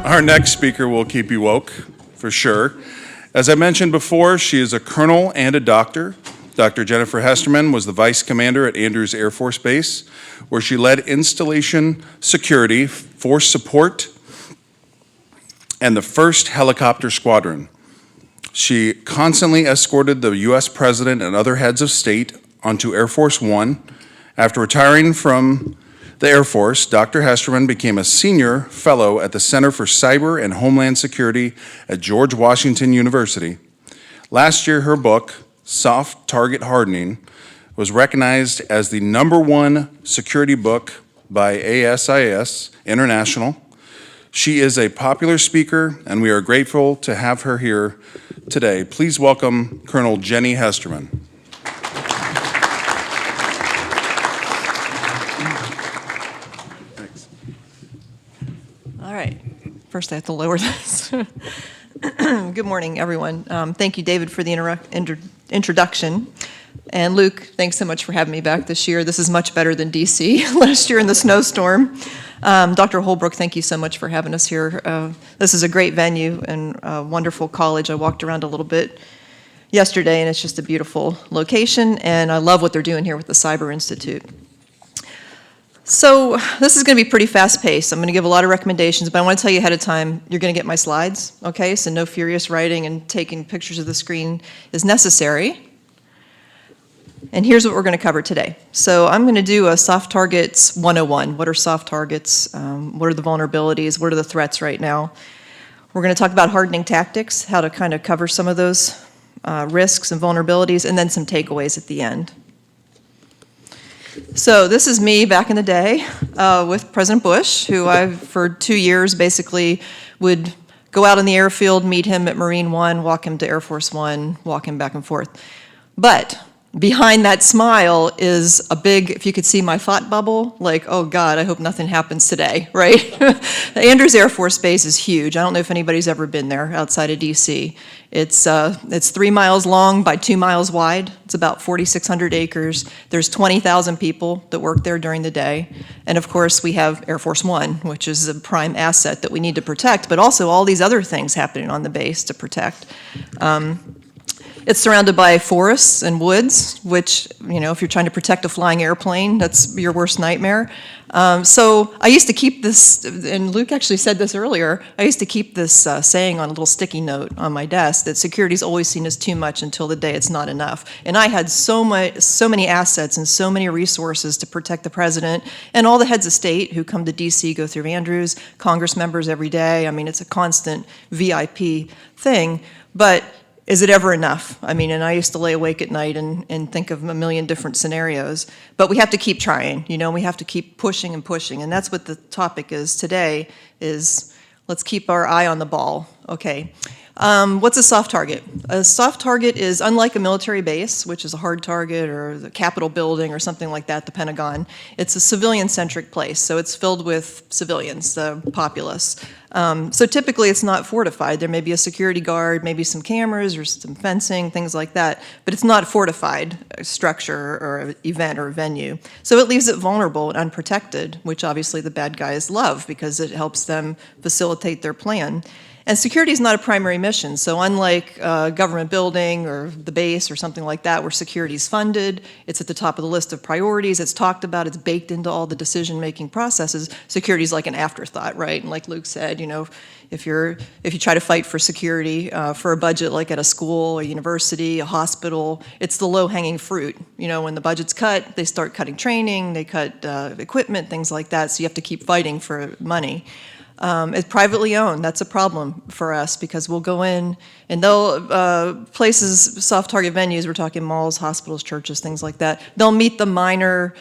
Our next speaker will keep you woke, for sure. As I mentioned before, she is a colonel and a doctor. Dr. Jennifer Hesterman was the vice commander at Andrews Air Force Base, where she led installation security, force support, and the 1st Helicopter Squadron. She constantly escorted the U.S. President and other heads of state onto Air Force One. After retiring from the Air Force, Dr. Hesterman became a senior fellow at the Center for Cyber and Homeland Security at George Washington University. Last year, her book, Soft Target Hardening, was recognized as the #1 security book by ASIS International. She is a popular speaker, and we are grateful to have her here today. Please welcome Colonel Jenny Hesterman. All right, first I have to lower this. Good morning, everyone. Thank you, David, for the introduction. And Luke, thanks so much for having me back this year. This is much better than DC last year in the snowstorm. Dr. Holbrook, thank you so much for having us here. This is a great venue and a wonderful college. I walked around a little bit yesterday, and it's just a beautiful location, and I love what they're doing here with the Cyber Institute. So this is going to be pretty fast-paced. I'm going to give a lot of recommendations, but I want to tell you ahead of time, you're going to get my slides, okay? So no furious writing and taking pictures of the screen is necessary. And here's what we're going to cover today. So I'm going to do a Soft Targets 101. What are soft targets? What are the vulnerabilities? What are the threats right now? We're going to talk about hardening tactics, how to kind of cover some of those risks and vulnerabilities, and then some takeaways at the end. So this is me back in the day with President Bush, who I, for 2 years, basically would go out on the airfield, meet him at Marine One, walk him to Air Force One, walk him back and forth. But behind that smile is a big, if you could see my thought bubble, like, oh God, I hope nothing happens today, right? Andrews Air Force Base is huge. I don't know if anybody's ever been there outside of DC. It's 3 miles long by 2 miles wide. It's about 4,600 acres. There's 20,000 people that work there during the day. And of course, we have Air Force One, which is a prime asset that we need to protect, but also all these other things happening on the base to protect. It's surrounded by forests and woods, which, you know, if you're trying to protect a flying airplane, that's your worst nightmare. So I used to keep this, and Luke actually said this earlier, I used to keep this saying on a little sticky note on my desk that security is always seen as too much until the day it's not enough. And I had so many assets and so many resources to protect the president and all the heads of state who come to DC, go through Andrews, Congress members every day. I mean, it's a constant VIP thing, but is it ever enough? I mean, and I used to lay awake at night and think of a million different scenarios, but we have to keep trying, you know, we have to keep pushing and pushing, and that's what the topic is today, is let's keep our eye on the ball, okay. What's a soft target? A soft target is, unlike a military base, which is a hard target, or the Capitol building or something like that, the Pentagon, it's a civilian-centric place, so it's filled with civilians, the populace. So typically it's not fortified. There may be a security guard, maybe some cameras or some fencing, things like that, but it's not a fortified structure or event or venue. So it leaves it vulnerable and unprotected, which obviously the bad guys love because it helps them facilitate their plan. And security is not a primary mission, so unlike a government building or the base or something like that where security is funded, it's at the top of the list of priorities, it's talked about, it's baked into all the decision-making processes, security is like an afterthought, right? And like Luke said, you know, if you try to fight for security for a budget like at a school, a university, a hospital, it's the low-hanging fruit. You know, when the budget's cut, they start cutting training, they cut equipment, things like that, so you have to keep fighting for money. It's privately owned. That's a problem for us because we'll go in and they'll, places, soft target venues, we're talking malls, hospitals, churches, things like that, they'll meet the minor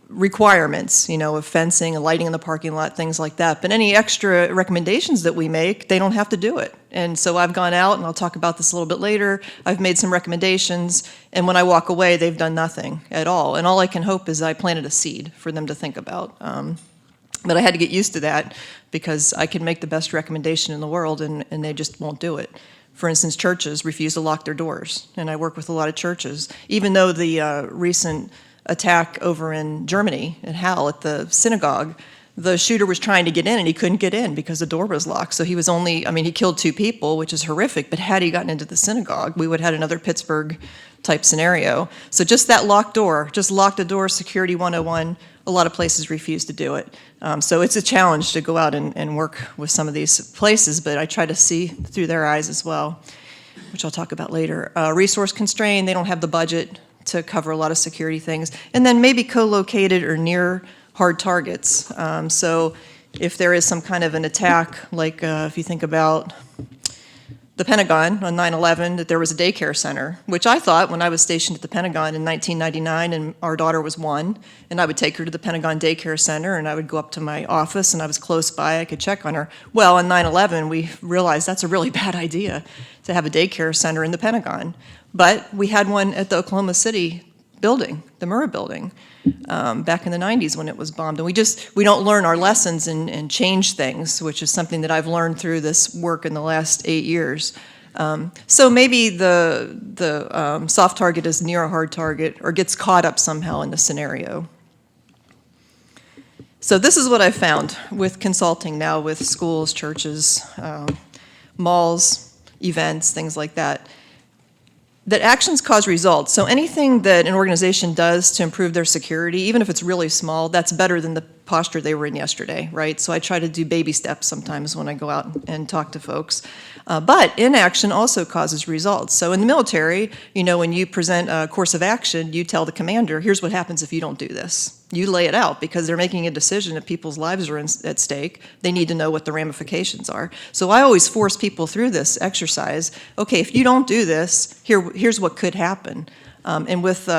requirements, you know, of fencing and lighting in the parking lot, things like that. But any extra recommendations that we make, they don't have to do it. And so I've gone out, and I'll talk about this a little bit later, I've made some recommendations, and when I walk away, they've done nothing at all. And all I can hope is I planted a seed for them to think about. But I had to get used to that because I can make the best recommendation in the world and they just won't do it. For instance, churches refuse to lock their doors, and I work with a lot of churches. Even though the recent attack over in Germany, in Halle, at the synagogue, the shooter was trying to get in and he couldn't get in because the door was locked. So he was only, I mean, he killed 2 people, which is horrific, but had he gotten into the synagogue, we would have had another Pittsburgh type scenario. So just that locked door, just lock the door, security 101, a lot of places refuse to do it. So it's a challenge to go out and work with some of these places, but I try to see through their eyes as well, which I'll talk about later. Resource constrained, they don't have the budget to cover a lot of security things. And then maybe co-located or near hard targets. So if there is some kind of an attack, like if you think about the Pentagon on 9/11, that there was a daycare center, which I thought when I was stationed at the Pentagon in 1999 and our daughter was 1, and I would take her to the Pentagon daycare center and I would go up to my office and I was close by, I could check on her. Well, on 9/11, we realized that's a really bad idea to have a daycare center in the Pentagon. But we had one at the Oklahoma City building, the Murrah building, back in the 90s when it was bombed. And we don't learn our lessons and change things, which is something that I've learned through this work in the last 8 years. So maybe the soft target is near a hard target or gets caught up somehow in the scenario. So this is what I found with consulting now with schools, churches, malls, events, things like that. That actions cause results. So anything that an organization does to improve their security, even if it's really small, that's better than the posture they were in yesterday, right? So I try to do baby steps sometimes when I go out and talk to folks. But inaction also causes results. So in the military, when you present a course of action, you tell the commander, here's what happens if you don't do this. You lay it out because they're making a decision if people's lives are at stake. They need to know what the ramifications are. So I always force people through this exercise. Okay, if you don't do this, here's what could happen. And with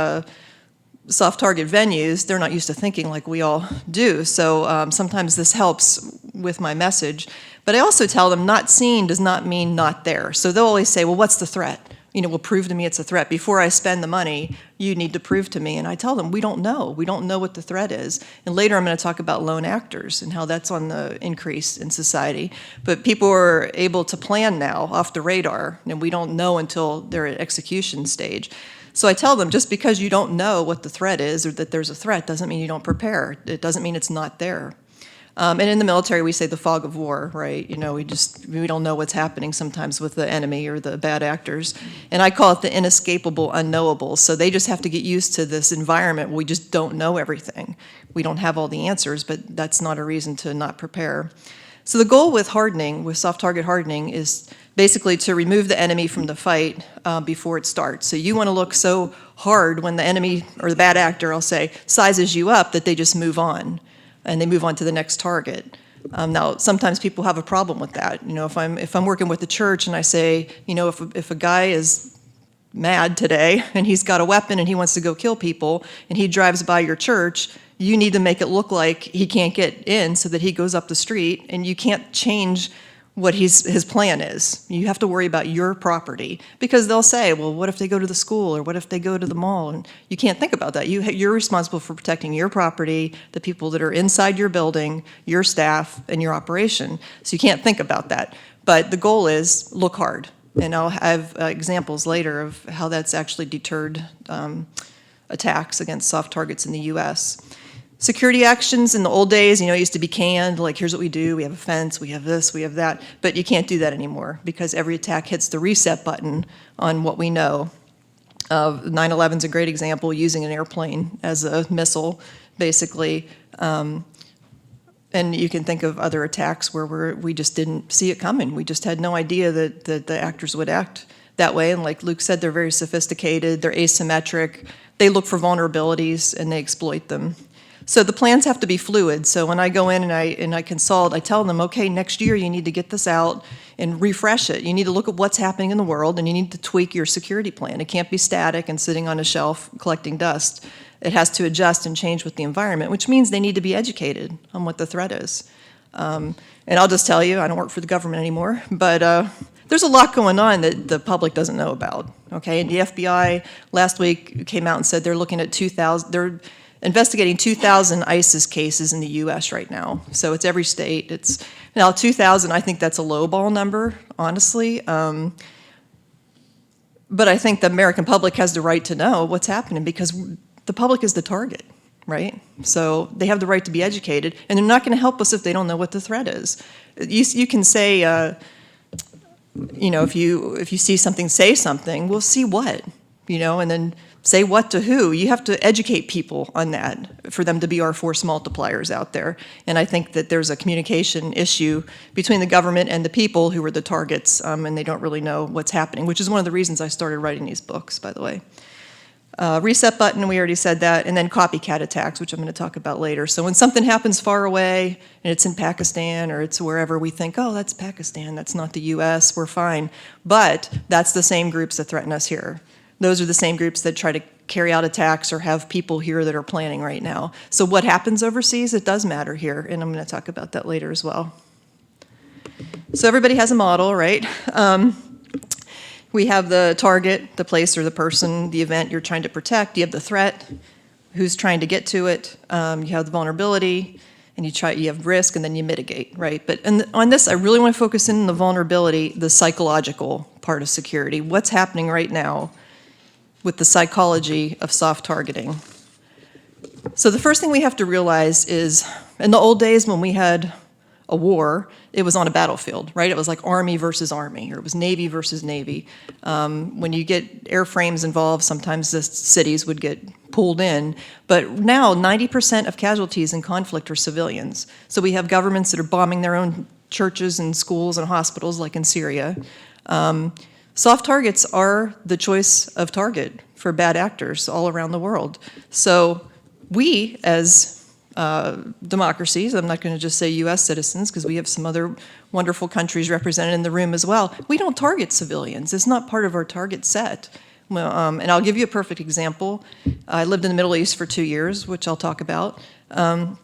soft target venues, they're not used to thinking like we all do. So sometimes this helps with my message. But I also tell them not seen does not mean not there. So they'll always say, well, what's the threat? Well, prove to me it's a threat. Before I spend the money, you need to prove to me. And I tell them, we don't know. We don't know what the threat is. And later I'm going to talk about lone actors and how that's on the increase in society. But people are able to plan now off the radar, and we don't know until they're at execution stage. So I tell them, just because you don't know what the threat is or that there's a threat doesn't mean you don't prepare. It doesn't mean it's not there. And in the military, we say the fog of war, right? We don't know what's happening sometimes with the enemy or the bad actors. And I call it the inescapable unknowables. So they just have to get used to this environment where we just don't know everything. We don't have all the answers, but that's not a reason to not prepare. So the goal with hardening, with soft target hardening, is basically to remove the enemy from the fight before it starts. So you want to look so hard when the enemy, or the bad actor, I'll say, sizes you up that they just move on. And they move on to the next target. Now, sometimes people have a problem with that. If I'm working with the church and I say, if a guy is mad today and he's got a weapon and he wants to go kill people and he drives by your church, you need to make it look like he can't get in so that he goes up the street, and you can't change what his plan is. You have to worry about your property, because they'll say, well, what if they go to the school, or what if they go to the mall? And you can't think about that. You're responsible for protecting your property, the people that are inside your building, your staff, and your operation. So you can't think about that. But the goal is look hard. And I'll have examples later of how that's actually deterred attacks against soft targets in the U.S. Security actions in the old days, it used to be canned, like here's what we do, we have a fence, we have this, we have that, but you can't do that anymore because every attack hits the reset button on what we know. 9/11 is a great example, using an airplane as a missile, basically. And you can think of other attacks where we just didn't see it coming. We just had no idea that the actors would act that way. And like Luke said, they're very sophisticated, they're asymmetric, they look for vulnerabilities and they exploit them. So the plans have to be fluid. So when I go in and I consult, I tell them, okay, next year you need to get this out and refresh it. You need to look at what's happening in the world, and you need to tweak your security plan. It can't be static and sitting on a shelf collecting dust. It has to adjust and change with the environment, which means they need to be educated on what the threat is. And I'll just tell you, I don't work for the government anymore, but there's a lot going on that the public doesn't know about. Okay, and the FBI last week came out and said they're looking at 2,000. They're investigating 2,000 ISIS cases in the U.S. right now. So it's every state. It's now 2,000. I think that's a lowball number, honestly. But I think the American public has the right to know what's happening because the public is the target. right? So they have the right to be educated, and they're not going to help us if they don't know what the threat is. You can say, you know, if you see something, say something. Well, see what, you know, and then say what to who. You have to educate people on that for them to be our force multipliers out there. And I think that there's a communication issue between the government and the people who are the targets, and they don't really know what's happening, which is one of the reasons I started writing these books, by the way. Reset button, we already said that, and then copycat attacks, which I'm going to talk about later. So when something happens far away, and it's in Pakistan or it's wherever, we think, oh, that's Pakistan, that's not the US, we're fine. But that's the same groups that threaten us here. Those are the same groups that try to carry out attacks or have people here that are planning right now. So what happens overseas, it does matter here, and I'm going to talk about that later as well. So everybody has a model, right? We have the target, the place or the person, the event you're trying to protect. You have the threat, who's trying to get to it. You have the vulnerability, and you have risk, and then you mitigate, right? But on this, I really want to focus in on the vulnerability, the psychological part of security. What's happening right now with the psychology of soft targeting? So the first thing we have to realize is, in the old days when we had a war, it was on a battlefield, right? It was like Army versus Army, or it was Navy versus Navy. When you get airframes involved, sometimes the cities would get pulled in. But now, 90% of casualties in conflict are civilians. So we have governments that are bombing their own churches and schools and hospitals, like in Syria. Soft targets are the choice of target for bad actors all around the world. So we, as democracies, I'm not going to just say US citizens, because we have some other wonderful countries represented in the room as well, we don't target civilians. It's not part of our target set. Well, and I'll give you a perfect example. I lived in the Middle East for 2 years, which I'll talk about. And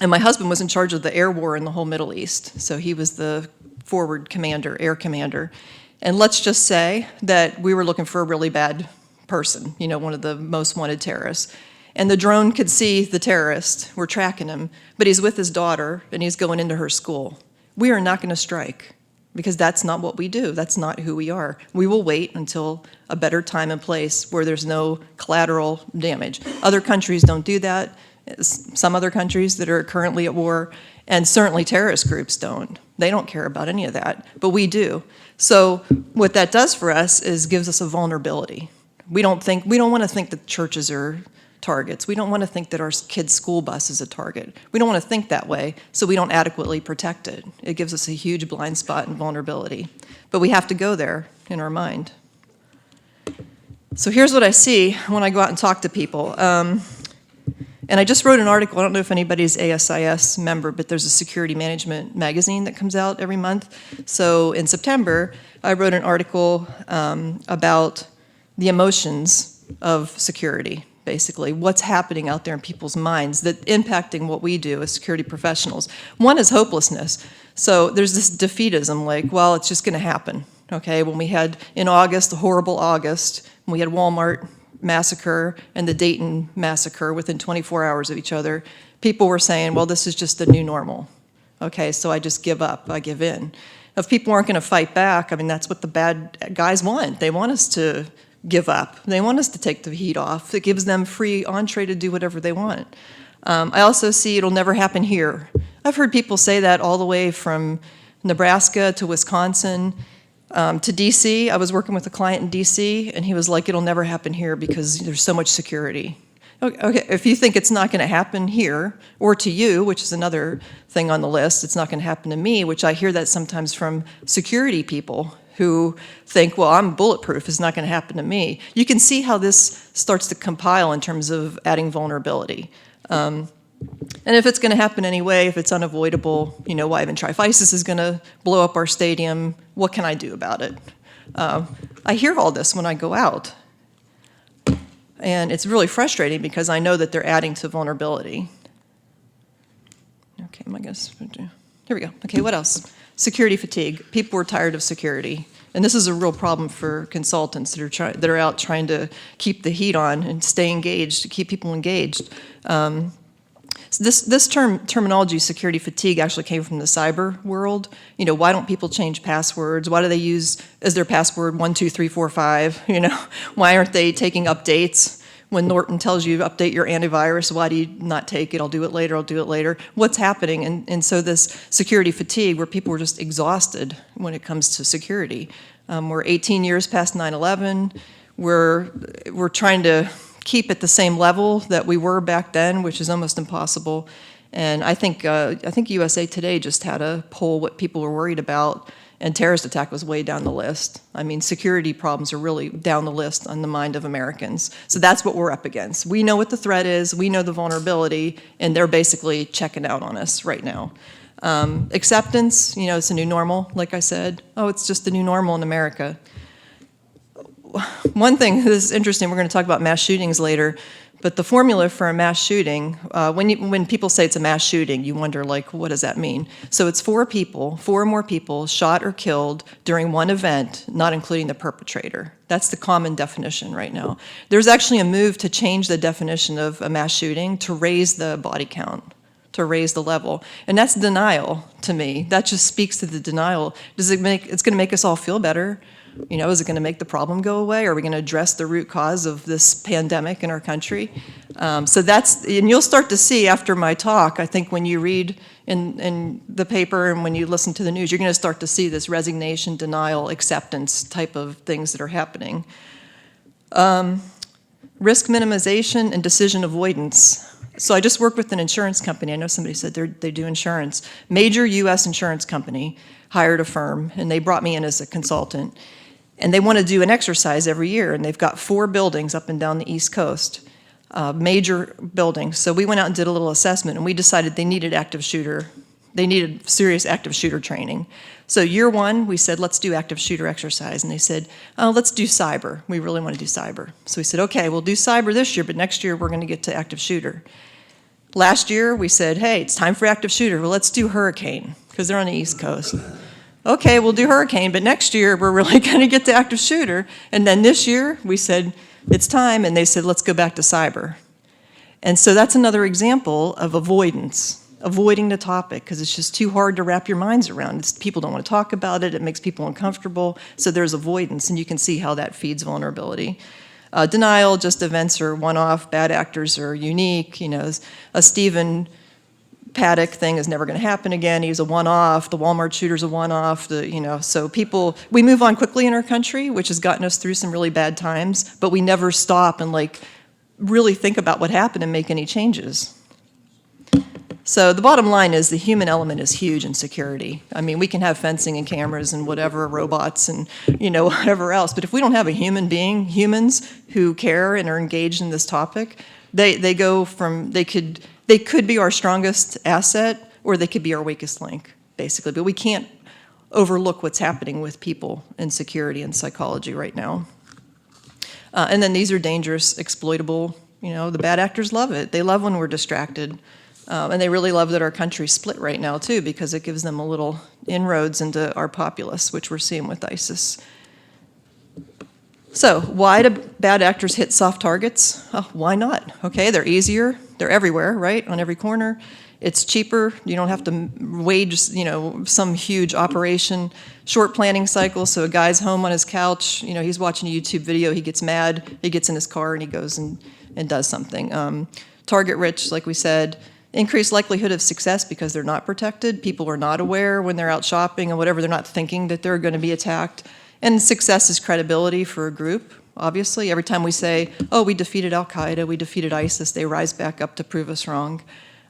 my husband was in charge of the air war in the whole Middle East. So he was the forward commander, air commander. And let's just say that we were looking for a really bad person, you know, one of the most wanted terrorists. And the drone could see the terrorist, we're tracking him, but he's with his daughter and he's going into her school. We are not going to strike, because that's not what we do. That's not who we are. We will wait until a better time and place where there's no collateral damage. Other countries don't do that. Some other countries that are currently at war, and certainly terrorist groups don't. They don't care about any of that, but we do. So what that does for us is gives us a vulnerability. We don't want to think that churches are targets. We don't want to think that our kids' school bus is a target. We don't want to think that way, so we don't adequately protect it. It gives us a huge blind spot and vulnerability. But we have to go there in our mind. So here's what I see when I go out and talk to people. And I just wrote an article. I don't know if anybody's ASIS member, but there's a security management magazine that comes out every month. So in September, I wrote an article about the emotions of security. Basically, what's happening out there in people's minds that impacting what we do as security professionals. One is hopelessness. So there's this defeatism, like, well, it's just going to happen. Okay, when we had in August, the horrible August, when we had Walmart massacre and the Dayton massacre within 24 hours of each other, people were saying, well, this is just the new normal. Okay, so I just give up, I give in. If people aren't going to fight back, I mean, that's what the bad guys want. They want us to give up. They want us to take the heat off. It gives them free entree to do whatever they want. I also see it'll never happen here. I've heard people say that all the way from Nebraska to Wisconsin to DC. I was working with a client in DC, and he was like, it'll never happen here because there's so much security. Okay, if you think it's not going to happen here, or to you, which is another thing on the list, it's not going to happen to me, which I hear that sometimes from security people who think, well, I'm bulletproof, it's not going to happen to me. You can see how this starts to compile in terms of adding vulnerability. And if it's going to happen anyway, if it's unavoidable, you know, why even try? If ISIS is going to blow up our stadium, what can I do about it? I hear all this when I go out. And it's really frustrating because I know that they're adding to vulnerability. Okay, I guess, here we go. Okay, what else? Security fatigue. People are tired of security. And this is a real problem for consultants that are out trying to keep the heat on and stay engaged, to keep people engaged. So this terminology, security fatigue, actually came from the cyber world. You know, why don't people change passwords? Why do they use as their password 12345? You know, why aren't they taking updates? when Norton tells you update your antivirus, why do you not take it? I'll do it later. What's happening? And so this security fatigue where people are just exhausted when it comes to security. We're 18 years past 9/11. We're trying to keep at the same level that we were back then, which is almost impossible. And I think USA Today just had a poll what people were worried about, and terrorist attack was way down the list. I mean, security problems are really down the list on the mind of Americans. So that's what we're up against. We know what the threat is, we know the vulnerability, and they're basically checking out on us right now. Acceptance, it's a new normal, like I said. Oh, it's just the new normal in America. One thing that's interesting, we're going to talk about mass shootings later, but the formula for a mass shooting, when people say it's a mass shooting, you wonder, like, what does that mean? So it's 4 or more people shot or killed during one event, not including the perpetrator. That's the common definition right now. There's actually a move to change the definition of a mass shooting to raise the body count, to raise the level. And that's denial to me. That just speaks to the denial. It's going to make us all feel better. Is it going to make the problem go away? Are we going to address the root cause of this pandemic in our country? So and you'll start to see after my talk, I think when you read in the paper and when you listen to the news, you're going to start to see this resignation, denial, acceptance type of things that are happening. Risk minimization and decision avoidance. So I just worked with an insurance company. I know somebody said they do insurance. Major U.S. insurance company hired a firm, and they brought me in as a consultant. And they want to do an exercise every year, and they've got 4 buildings up and down the East Coast, major buildings. So we went out and did a little assessment, and we decided they needed serious active shooter training. So year 1, we said, let's do active shooter exercise. And they said, oh, let's do cyber. We really want to do cyber. So we said, okay, we'll do cyber this year, but next year we're going to get to active shooter. Last year, we said, hey, it's time for active shooter. Well, let's do hurricane, because they're on the East Coast. Okay, we'll do hurricane, but next year we're really going to get to active shooter. And then this year, we said, it's time, and they said, let's go back to cyber. And so that's another example of avoiding the topic, because it's just too hard to wrap your minds around. People don't want to talk about it. It makes people uncomfortable. So there's avoidance, and you can see how that feeds vulnerability. Denial, just events are one-off. Bad actors are unique. A Stephen Paddock thing is never going to happen again. He's a one-off. The Walmart shooter's a one-off. So we move on quickly in our country, which has gotten us through some really bad times, but we never stop and really think about what happened and make any changes. So the bottom line is the human element is huge in security. I mean, we can have fencing and cameras and whatever, robots and whatever else, but if we don't have humans who care and are engaged in this topic, they could be our strongest asset, or they could be our weakest link, basically. But we can't overlook what's happening with people in security and psychology right now. And then these are dangerous, exploitable. The bad actors love it. They love when we're distracted. And they really love that our country's split right now, too, because it gives them a little inroads into our populace, which we're seeing with ISIS. So why do bad actors hit soft targets? Oh, why not? Okay, they're easier. They're everywhere, right? On every corner. It's cheaper. You don't have to wage, some huge operation. Short planning cycle, so a guy's home on his couch. He's watching a YouTube video. He gets mad. He gets in his car and he goes and does something. Target rich, like we said. Increased likelihood of success because they're not protected. People are not aware when they're out shopping and whatever. They're not thinking that they're going to be attacked. And success is credibility for a group, obviously. Every time we say, oh, we defeated Al-Qaeda, we defeated ISIS, they rise back up to prove us wrong.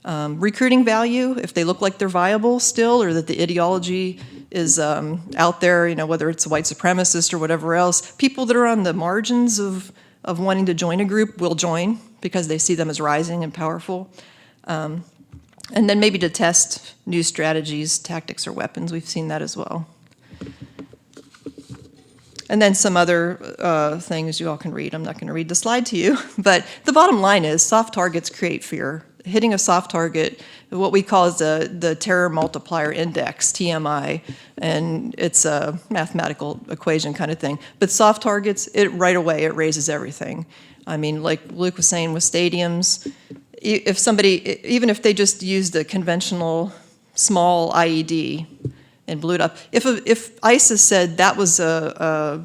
Recruiting value, if they look like they're viable still, or that the ideology is out there, whether it's a white supremacist or whatever else, people that are on the margins of wanting to join a group will join because they see them as rising and powerful. And then maybe to test new strategies, tactics, or weapons. We've seen that as well. And then some other things you all can read. I'm not going to read the slide to you. But the bottom line is soft targets create fear. Hitting a soft target, what we call is the terror multiplier index, TMI. And it's a mathematical equation kind of thing. But soft targets, right away, it raises everything. I mean, like Luke was saying with stadiums, if somebody, even if they just used a conventional small IED and blew it up, if ISIS said that was a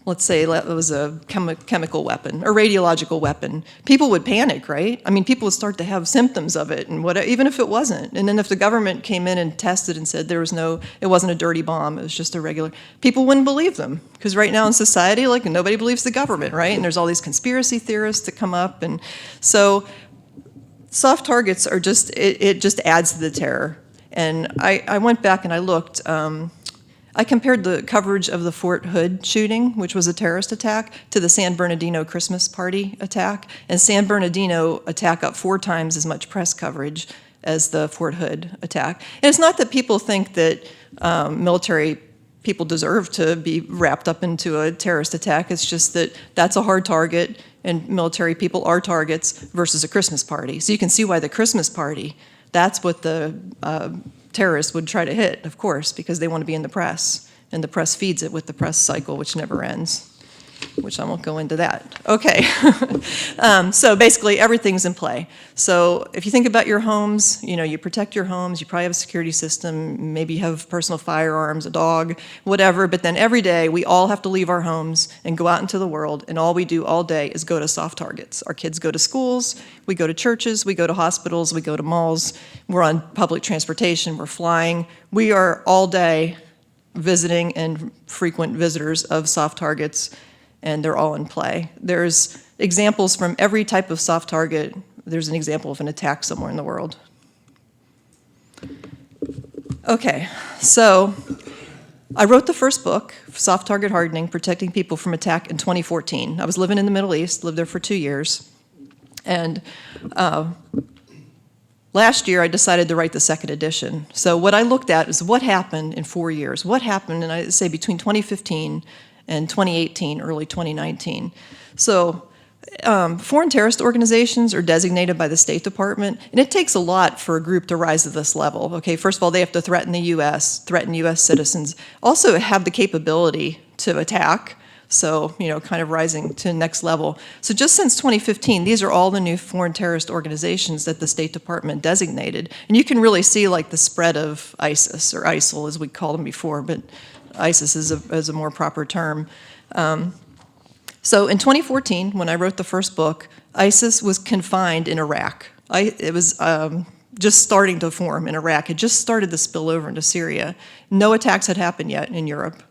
let's say it was a chemical weapon, a radiological weapon, people would panic, right? I mean, people would start to have symptoms of it, and even if it wasn't. And then if the government came in and tested and said it wasn't a dirty bomb, it was just a regular, people wouldn't believe them. Because right now in society, like, nobody believes the government, right? And there's all these conspiracy theorists that come up. And so soft targets are just, it just adds to the terror. And I went back and I looked. I compared the coverage of the Fort Hood shooting, which was a terrorist attack, to the San Bernardino Christmas party attack. And San Bernardino attack got 4 times as much press coverage as the Fort Hood attack. And it's not that people think that military people deserve to be wrapped up into a terrorist attack. It's just that that's a hard target, and military people are targets versus a Christmas party. So you can see why the Christmas party, that's what the terrorists would try to hit, of course, because they want to be in the press, and the press feeds it with the press cycle, which never ends, which I won't go into that. Okay, so basically everything's in play. So if you think about your homes, you protect your homes, you probably have a security system, maybe you have personal firearms, a dog, whatever, but then every day we all have to leave our homes and go out into the world, and all we do all day is go to soft targets. Our kids go to schools, we go to churches, we go to hospitals, we go to malls, we're on public transportation, we're flying. We are all day visiting and frequent visitors of soft targets, and they're all in play. There's examples from every type of soft target. There's an example of an attack somewhere in the world. Okay, so I wrote the first book, Soft Target Hardening, Protecting People from Attack, in 2014. I was living in the Middle East, lived there for 2 years. And last year, I decided to write the second edition. So what I looked at is what happened in 4 years. What happened, and I'd say between 2015 and 2018, early 2019. So foreign terrorist organizations are designated by the State Department, and it takes a lot for a group to rise to this level. Okay, first of all, they have to threaten the U.S., threaten U.S. citizens, also have the capability to attack, so, kind of rising to the next level. So just since 2015, these are all the new foreign terrorist organizations that the State Department designated. And you can really see, like, the spread of ISIS, or ISIL as we called them before, but ISIS is a more proper term. So in 2014, when I wrote the first book, ISIS was confined in Iraq. It was just starting to form in Iraq. It just started to spill over into Syria. No attacks had happened yet in Europe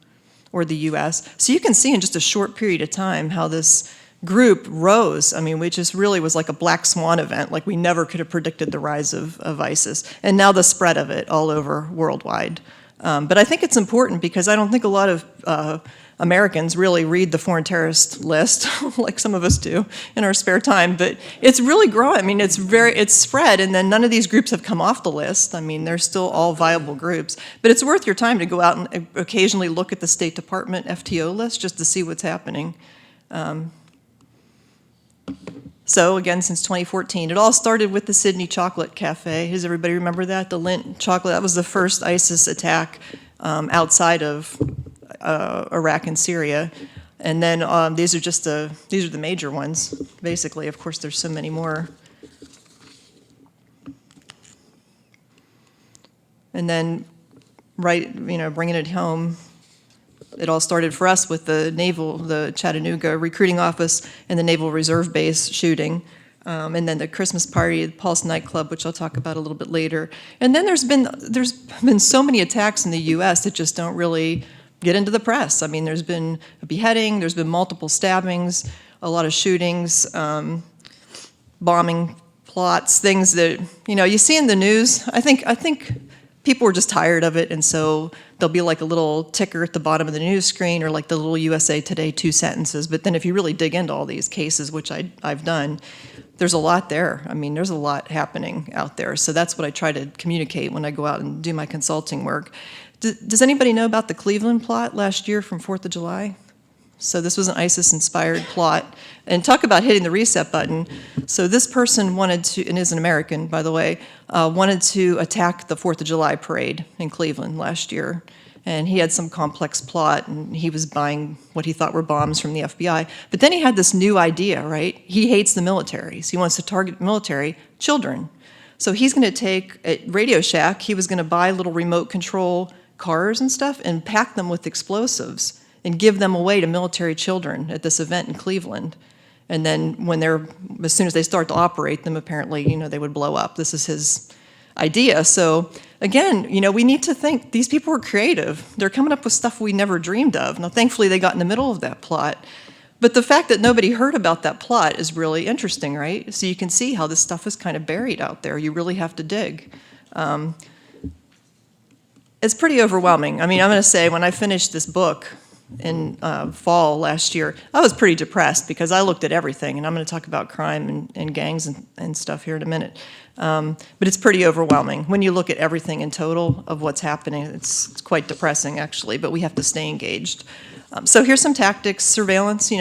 or the US. So you can see in just a short period of time how this group rose. I mean, it just really was like a black swan event. Like, we never could have predicted the rise of ISIS. And now the spread of it all over worldwide. But I think it's important because I don't think a lot of Americans really read the foreign terrorist list like some of us do in our spare time. But it's really growing. I mean, it's spread, and then none of these groups have come off the list. I mean, they're still all viable groups. But it's worth your time to go out and occasionally look at the State Department FTO list just to see what's happening. So again, since 2014, it all started with the Sydney Chocolate Cafe. Does everybody remember that? The Lindt chocolate, that was the first ISIS attack outside of Iraq and Syria. And then these are the major ones, basically. Of course, there's so many more. And then, bringing it home, it all started for us with the Chattanooga recruiting office and the Naval Reserve Base shooting, and then the Christmas party at Pulse nightclub, which I'll talk about a little bit later. And then there's been so many attacks in the U.S. that just don't really get into the press. I mean, there's been a beheading, there's been multiple stabbings, a lot of shootings, bombing plots, things that you see in the news. I think people were just tired of it, and so there'll be like a little ticker at the bottom of the news screen, or like the little USA Today 2 sentences. But then if you really dig into all these cases, which I've done, there's a lot there. I mean, there's a lot happening out there. So that's what I try to communicate when I go out and do my consulting work. Does anybody know about the Cleveland plot last year from 4th of July? So this was an ISIS-inspired plot. And talk about hitting the reset button. So this person wanted to, and is an American, by the way, wanted to attack the 4th of July parade in Cleveland last year. And he had some complex plot, and he was buying what he thought were bombs from the FBI. But then he had this new idea, right? He hates the military, so he wants to target military children. So he's going to take, at Radio Shack, he was going to buy little remote control cars and stuff and pack them with explosives and give them away to military children at this event in Cleveland. And then as soon as they start to operate them, apparently, they would blow up. This is his idea. So again, we need to think, these people were creative. They're coming up with stuff we never dreamed of. Now, thankfully, they got in the middle of that plot. But the fact that nobody heard about that plot is really interesting, right? So you can see how this stuff is kind of buried out there. You really have to dig. It's pretty overwhelming. I mean, I'm going to say, when I finished this book in fall last year, I was pretty depressed because I looked at everything, and I'm going to talk about crime and gangs and stuff here in a minute. But it's pretty overwhelming. When you look at everything in total of what's happening, it's quite depressing, actually, but we have to stay engaged. So here's some tactics. Surveillance,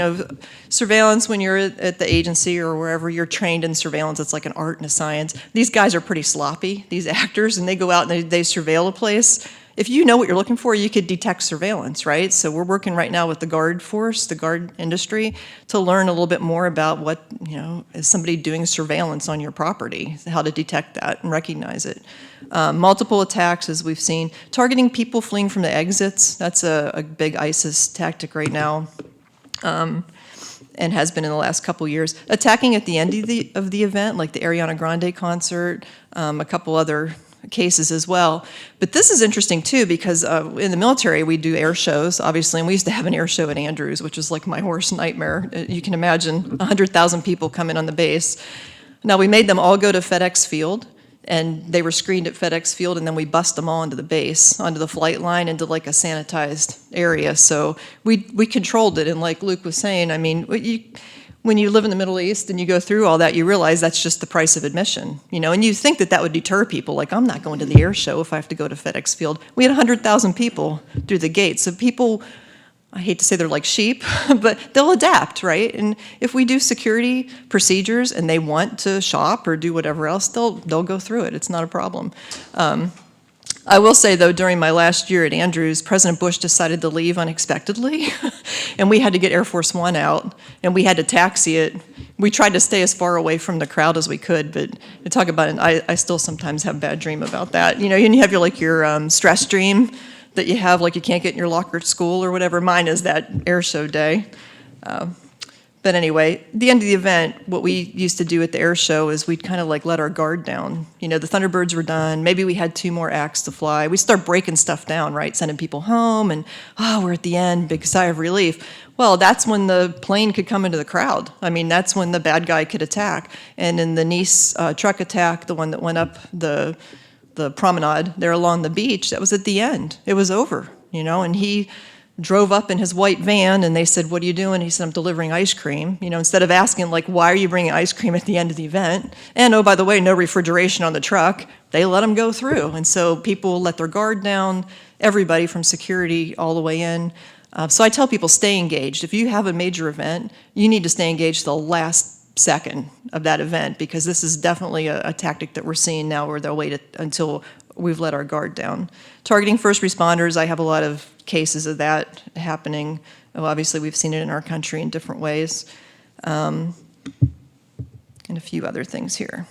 surveillance when you're at the agency or wherever you're trained in surveillance, it's like an art and a science. These guys are pretty sloppy, these actors, and they go out and they surveil a place. If you know what you're looking for, you could detect surveillance, right? So we're working right now with the guard force, the guard industry, to learn a little bit more about what, is somebody doing surveillance on your property, how to detect that and recognize it. Multiple attacks, as we've seen. Targeting people fleeing from the exits, that's a big ISIS tactic right now, and has been in the last couple years. Attacking at the end of the event, like the Ariana Grande concert, a couple other cases as well. But this is interesting too, because in the military we do air shows, obviously, and we used to have an air show at Andrews, which is like my worst nightmare. You can imagine 100,000 people come in on the base. Now, we made them all go to FedEx Field, and they were screened at FedEx Field, and then we bussed them all into the base, onto the flight line, into like a sanitized area. So we controlled it, and like Luke was saying, I mean, when you live in the Middle East and you go through all that, you realize that's just the price of admission, and you think that would deter people. Like, I'm not going to the air show if I have to go to FedEx Field. We had 100,000 people through the gate. So people, I hate to say they're like sheep, but they'll adapt, right? And if we do security procedures and they want to shop or do whatever else, they'll go through it. It's not a problem. I will say, though, during my last year at Andrews, President Bush decided to leave unexpectedly, and we had to get Air Force One out, and we had to taxi it. We tried to stay as far away from the crowd as we could, but to talk about it, I still sometimes have a bad dream about that. And you have your stress dream that you have, like you can't get in your locker at school or whatever. Mine is that air show day. But anyway, at the end of the event, what we used to do at the air show is we'd kind of like let our guard down. The Thunderbirds were done. Maybe we had 2 more acts to fly. We'd start breaking stuff down, right? Sending people home, and we're at the end, big sigh of relief. Well, that's when the plane could come into the crowd. I mean, that's when the bad guy could attack. And in the Nice truck attack, the one that went up the promenade there along the beach, that was at the end. It was over, and he drove up in his white van, and they said, "What are you doing?" He said, "I'm delivering ice cream." Instead of asking, like, "Why are you bringing ice cream at the end of the event?" And, oh, by the way, no refrigeration on the truck. They let him go through. And so people let their guard down, everybody from security all the way in. So I tell people, stay engaged. If you have a major event, you need to stay engaged the last second of that event, because this is definitely a tactic that we're seeing now, where they'll wait until we've let our guard down. Targeting first responders, I have a lot of cases of that happening. Well, obviously, we've seen it in our country in different ways. And a few other things here.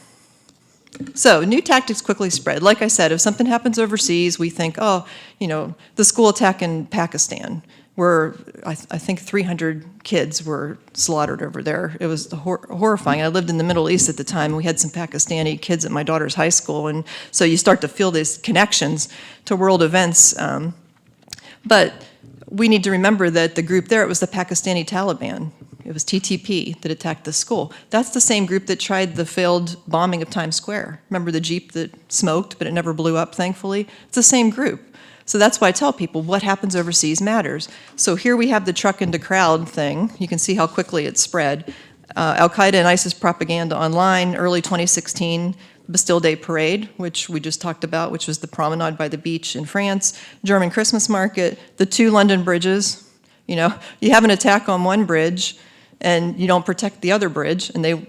So new tactics quickly spread. Like I said, if something happens overseas, we think, the school attack in Pakistan, where I think 300 kids were slaughtered over there. It was horrifying. I lived in the Middle East at the time. We had some Pakistani kids at my daughter's high school, and so you start to feel these connections to world events. But we need to remember that the group there, it was the Pakistani Taliban. It was TTP that attacked the school. That's the same group that tried the failed bombing of Times Square. Remember the Jeep that smoked, but it never blew up, thankfully? It's the same group. So that's why I tell people what happens overseas matters. So here we have the truck into crowd thing. You can see how quickly it spread. Al-Qaeda and ISIS propaganda online, early 2016, Bastille Day Parade, which we just talked about, which was the promenade by the beach in France, German Christmas market, the 2 London bridges. You have an attack on one bridge, and you don't protect the other bridge, and they,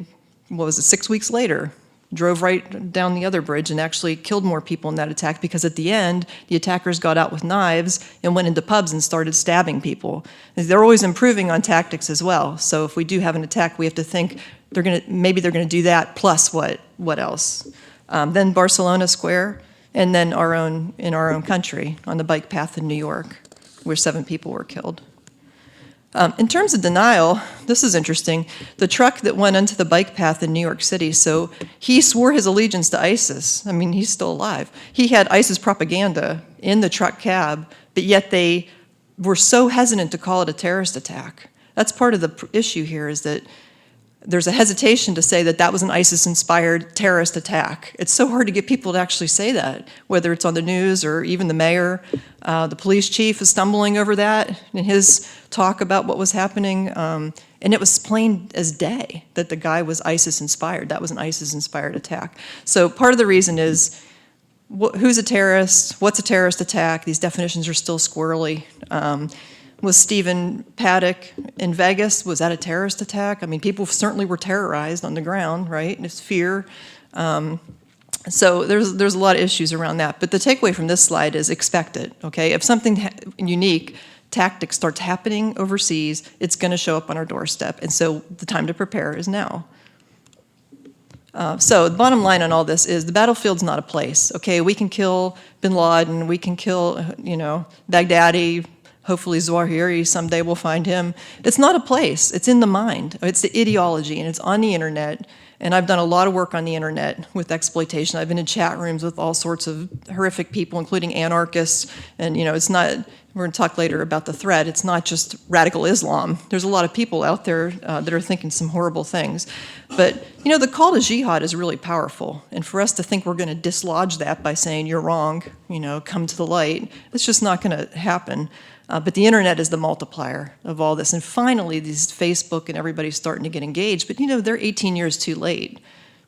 6 weeks later, drove right down the other bridge and actually killed more people in that attack, because at the end, the attackers got out with knives and went into pubs and started stabbing people. They're always improving on tactics as well. So if we do have an attack, we have to think maybe they're gonna do that plus what else? Then Barcelona Square, and then in our own country on the bike path in New York, where 7 people were killed. In terms of denial, this is interesting. The truck that went onto the bike path in New York City, so he swore his allegiance to ISIS. I mean, he's still alive. He had ISIS propaganda in the truck cab, but yet they were so hesitant to call it a terrorist attack. That's part of the issue here, is that there's a hesitation to say that that was an ISIS-inspired terrorist attack. It's so hard to get people to actually say that, whether it's on the news or even the mayor. The police chief is stumbling over that in his talk about what was happening. And it was plain as day that the guy was ISIS-inspired. That was an ISIS-inspired attack. So part of the reason is, who's a terrorist? What's a terrorist attack? These definitions are still squirrely. Was Stephen Paddock in Vegas, was that a terrorist attack? I mean, people certainly were terrorized on the ground, right? It's fear. So there's a lot of issues around that. But the takeaway from this slide is expect it, okay? If something unique tactic starts happening overseas, it's going to show up on our doorstep. And so the time to prepare is now. So the bottom line on all this is the battlefield's not a place, okay? We can kill bin Laden, we can kill, Baghdadi, hopefully Zawahiri, someday we'll find him. It's not a place, it's in the mind. It's the ideology, and it's on the internet. And I've done a lot of work on the internet with exploitation. I've been in chat rooms with all sorts of horrific people, including anarchists. And it's not, we're gonna talk later about the threat, it's not just radical Islam. There's a lot of people out there that are thinking some horrible things. But the call to jihad is really powerful. And for us to think we're gonna dislodge that by saying you're wrong, come to the light, it's just not gonna happen. But the internet is the multiplier of all this. And finally, these Facebook and everybody's starting to get engaged. But they're 18 years too late.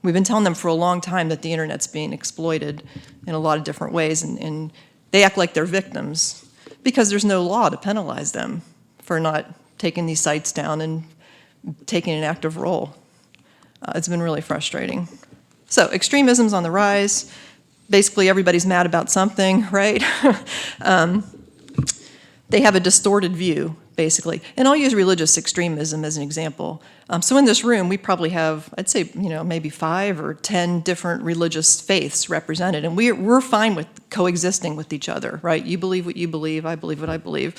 We've been telling them for a long time that the internet's being exploited in a lot of different ways. And they act like they're victims because there's no law to penalize them for not taking these sites down and taking an active role. It's been really frustrating. So extremism's on the rise. Basically, everybody's mad about something, right? They have a distorted view, basically. And I'll use religious extremism as an example. So in this room, we probably have, I'd say, maybe 5 or 10 different religious faiths represented. And we're fine with coexisting with each other, right? You believe what you believe, I believe what I believe.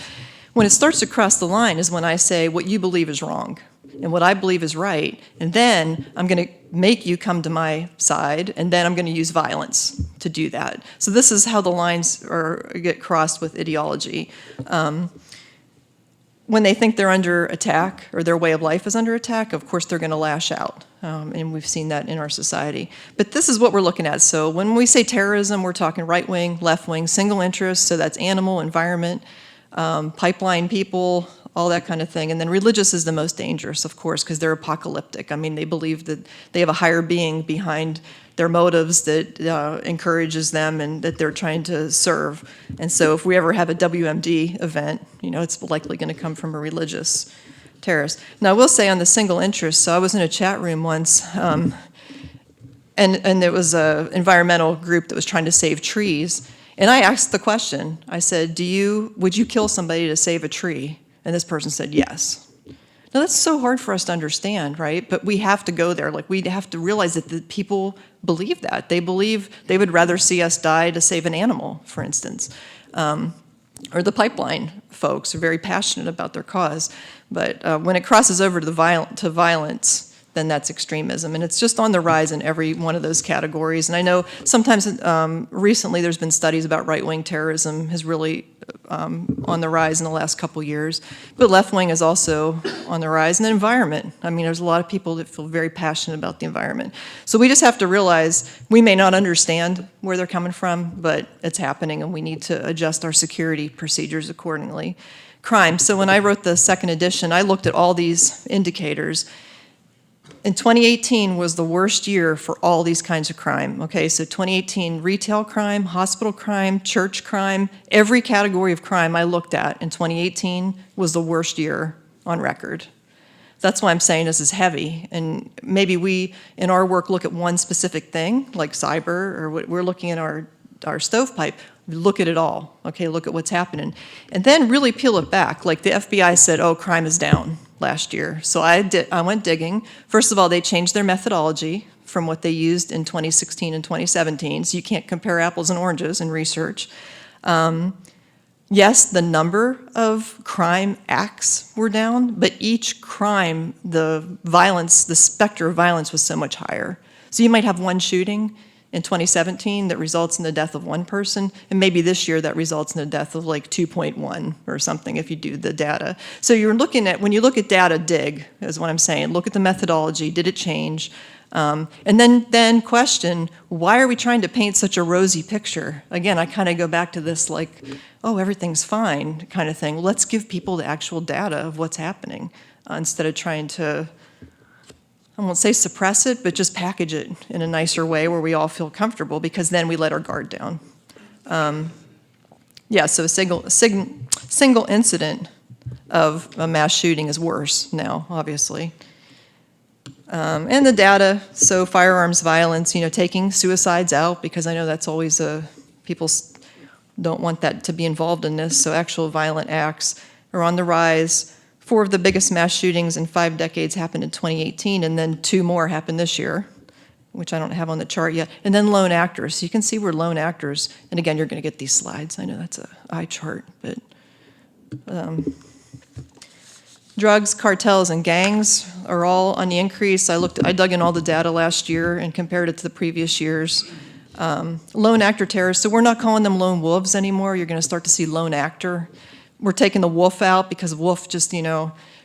When it starts to cross the line is when I say what you believe is wrong and what I believe is right, and then I'm going to make you come to my side, and then I'm going to use violence to do that. So this is how the lines get crossed with ideology. When they think they're under attack or their way of life is under attack, of course they're going to lash out, and we've seen that in our society. But this is what we're looking at. So when we say terrorism, we're talking right-wing, left-wing, single interest, so that's animal, environment, pipeline people, all that kind of thing. And then religious is the most dangerous, of course, because they're apocalyptic. I mean, they believe that they have a higher being behind their motives that encourages them and that they're trying to serve. And so if we ever have a WMD event, it's likely going to come from a religious terrorist. Now, I will say on the single interest, so I was in a chat room once, and there was an environmental group that was trying to save trees. And I asked the question, I said, would you kill somebody to save a tree? And this person said, yes. Now, that's so hard for us to understand, right? But we have to go there. Like, we have to realize that the people believe that. They believe they would rather see us die to save an animal, for instance. Or the pipeline folks are very passionate about their cause. But when it crosses over to violence, then that's extremism. And it's just on the rise in every one of those categories. And I know sometimes recently there's been studies about right-wing terrorism has really on the rise in the last couple years. But left-wing is also on the rise. And the environment. I mean, there's a lot of people that feel very passionate about the environment. So we just have to realize we may not understand where they're coming from, but it's happening, and we need to adjust our security procedures accordingly. Crime. So when I wrote the second edition, I looked at all these indicators. And 2018 was the worst year for all these kinds of crime. Okay, so 2018, retail crime, hospital crime, church crime, every category of crime I looked at in 2018 was the worst year on record. That's why I'm saying this is heavy. And maybe we, in our work, look at one specific thing, like cyber, or we're looking at our stovepipe. Look at it all, okay, look at what's happening. And then really peel it back. Like the FBI said, oh, crime is down last year. So I went digging. First of all, they changed their methodology from what they used in 2016 and 2017, so you can't compare apples and oranges in research. yes, the number of crime acts were down, but each crime, the violence, the specter of violence was so much higher. So you might have one shooting in 2017 that results in the death of one person, and maybe this year that results in the death of like 2.1 or something if you do the data. So you're looking at, when you look at data, dig, is what I'm saying. Look at the methodology, did it change? And then question, why are we trying to paint such a rosy picture? Again, I kind of go back to this like, oh, everything's fine kind of thing. Let's give people the actual data of what's happening instead of trying to, I won't say suppress it, but just package it in a nicer way where we all feel comfortable, because then we let our guard down. Yeah, so a single incident of a mass shooting is worse now, obviously. And the data, so firearms violence, taking suicides out, because I know that's always people don't want that to be involved in this, so actual violent acts are on the rise. 4 of the biggest mass shootings in 5 decades happened in 2018, and then 2 more happened this year, which I don't have on the chart yet. And then lone actors. So you can see we're lone actors. And again, you're going to get these slides. I know that's an eye chart, but drugs, cartels, and gangs are all on the increase. I dug in all the data last year and compared it to the previous years. Lone actor terrorists, so we're not calling them lone wolves anymore. You're going to start to see lone actor. We're taking the wolf out because wolf just,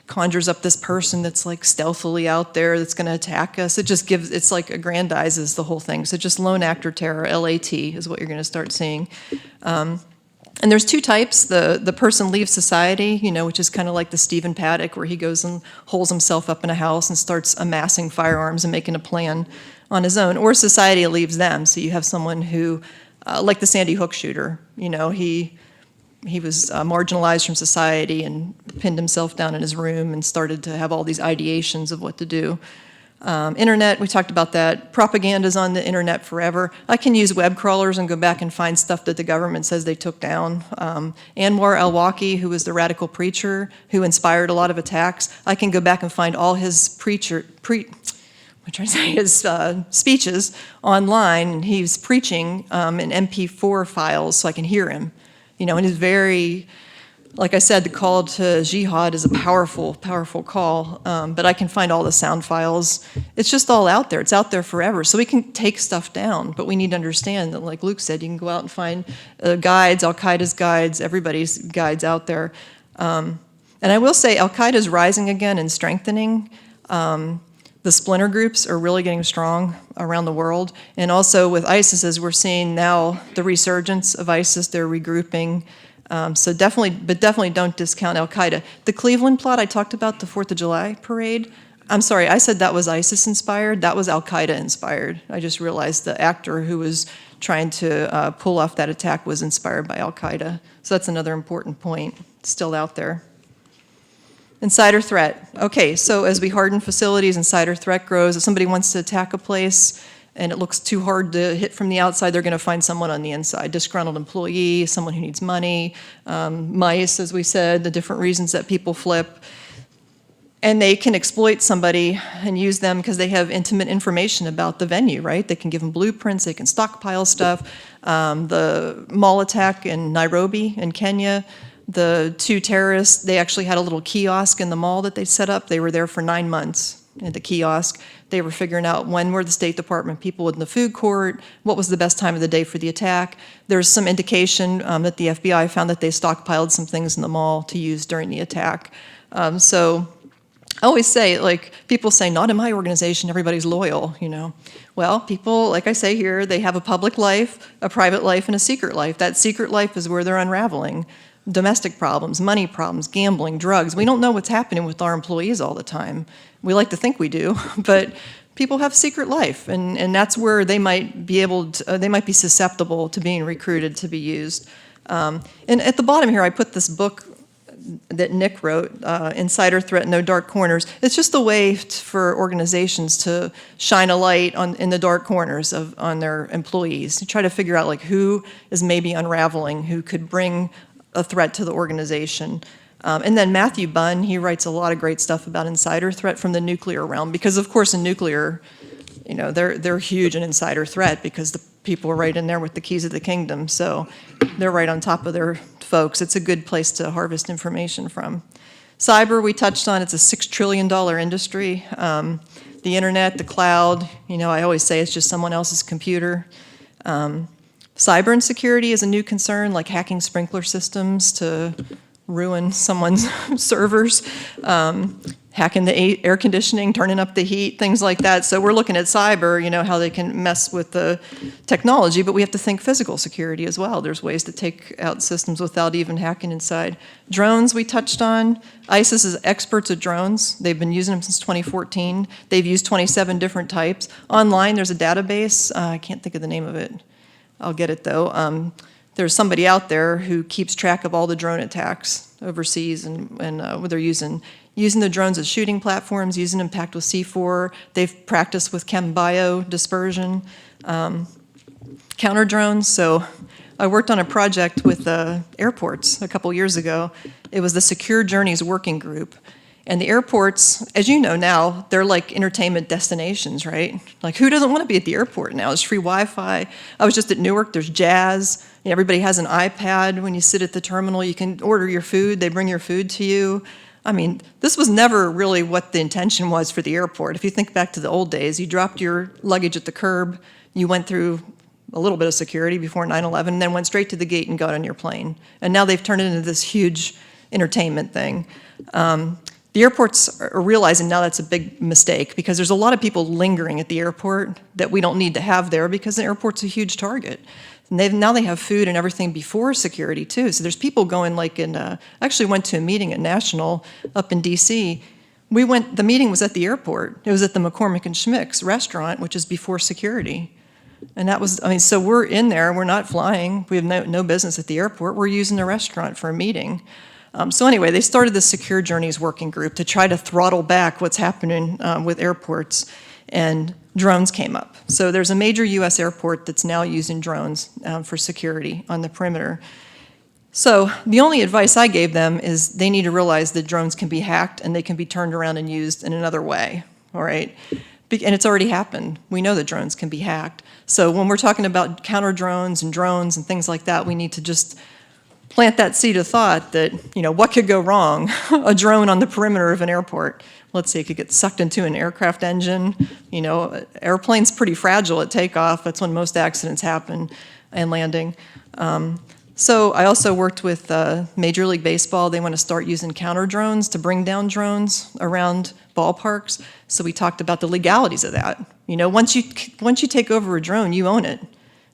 conjures up this person that's like stealthily out there that's going to attack us. It's like aggrandizes the whole thing. So just lone actor terror, LAT, is what you're going to start seeing. And there's 2 types. The person leaves society, which is kind of like the Stephen Paddock, where he goes and holes himself up in a house and starts amassing firearms and making a plan on his own. Or society leaves them. So you have someone who, like the Sandy Hook shooter, he was marginalized from society and pinned himself down in his room and started to have all these ideations of what to do. Internet, we talked about that. Propaganda's on the internet forever. I can use web crawlers and go back and find stuff that the government says they took down. Anwar al-Awlaki, who was the radical preacher who inspired a lot of attacks, I can go back and find all his his speeches online, and he's preaching in MP4 files so I can hear him. And he's very, like I said, the call to jihad is a powerful, powerful call, but I can find all the sound files. It's just all out there. It's out there forever. So we can take stuff down, but we need to understand that, like Luke said, you can go out and find guides, Al-Qaeda's guides, everybody's guides out there. And I will say Al-Qaeda is rising again and strengthening. The splinter groups are really getting strong around the world. And also with ISIS, as we're seeing now, the resurgence of ISIS, they're regrouping. So definitely don't discount Al-Qaeda. The Cleveland plot I talked about, the 4th of July parade, I'm sorry, I said that was ISIS inspired. That was Al-Qaeda inspired. I just realized the actor who was trying to pull off that attack was inspired by Al-Qaeda. So that's another important point, still out there. Insider threat. Okay, so as we harden facilities, insider threat grows. If somebody wants to attack a place and it looks too hard to hit from the outside, they're going to find someone on the inside. Disgruntled employee, someone who needs money, mice, as we said, the different reasons that people flip. And they can exploit somebody and use them because they have intimate information about the venue, right? They can give them blueprints, they can stockpile stuff. The mall attack in Nairobi in Kenya, the 2 terrorists, they actually had a little kiosk in the mall that they set up. They were there for 9 months at the kiosk. They were figuring out when were the State Department people in the food court, what was the best time of the day for the attack. There's some indication that the FBI found that they stockpiled some things in the mall to use during the attack. So I always say, like, people say, not in my organization, everybody's loyal, Well, people, like I say here, they have a public life, a private life, and a secret life. That secret life is where they're unraveling. Domestic problems, money problems, gambling, drugs. We don't know what's happening with our employees all the time. We like to think we do, but people have secret life, and that's where they might be they might be susceptible to being recruited to be used. And at the bottom here, I put this book that Nick wrote, Insider Threat, No Dark Corners. It's just a way for organizations to shine a light in the dark corners on their employees, to try to figure out like who is maybe unraveling, who could bring a threat to the organization. And then Matthew Bunn, he writes a lot of great stuff about insider threat from the nuclear realm, because of course in nuclear, they're huge in insider threat because people are right in there with the keys of the kingdom, so they're right on top of their folks. It's a good place to harvest information from. Cyber, we touched on, it's a $6 trillion industry. The internet, the cloud, I always say it's just someone else's computer. Cyber insecurity is a new concern, like hacking sprinkler systems to ruin someone's servers, hacking the air conditioning, turning up the heat, things like that. So we're looking at cyber, how they can mess with the technology, but we have to think physical security as well. There's ways to take out systems without even hacking inside. Drones we touched on. ISIS is experts at drones. They've been using them since 2014. They've used 27 different types. Online, there's a database. I can't think of the name of it. I'll get it though. There's somebody out there who keeps track of all the drone attacks overseas, and they're using the drones as shooting platforms, using them packed with C4. They've practiced with chem bio dispersion, counter drones. So I worked on a project with airports a couple years ago. It was the Secure Journeys Working Group. And the airports, as you know now, they're like entertainment destinations, right? Like, who doesn't want to be at the airport now? There's free Wi-Fi. I was just at Newark, there's jazz. Everybody has an iPad. When you sit at the terminal, you can order your food. They bring your food to you. I mean, this was never really what the intention was for the airport. If you think back to the old days, you dropped your luggage at the curb, you went through a little bit of security before 9/11, and then went straight to the gate and got on your plane. And now they've turned it into this huge entertainment thing. The airports are realizing now that's a big mistake, because there's a lot of people lingering at the airport that we don't need to have there, because the airport's a huge target. And now they have food and everything before security too. So there's people going I actually went to a meeting at National up in DC. The meeting was at the airport. It was at the McCormick and Schmick's restaurant, which is before security. And that was, so we're in there, we're not flying, we have no business at the airport, we're using the restaurant for a meeting. So anyway, they started the Secure Journeys Working Group to try to throttle back what's happening with airports, and drones came up. So there's a major US airport that's now using drones for security on the perimeter. So the only advice I gave them is they need to realize that drones can be hacked and they can be turned around and used in another way, all right? And it's already happened. We know that drones can be hacked. So when we're talking about counter drones and things like that, we need to just plant that seed of thought that, what could go wrong? A drone on the perimeter of an airport. Let's say it could get sucked into an aircraft engine. Airplane's pretty fragile at takeoff. That's when most accidents happen, and landing. So I also worked with Major League Baseball. They want to start using counter drones to bring down drones around ballparks. So we talked about the legalities of that. Once you take over a drone, you own it.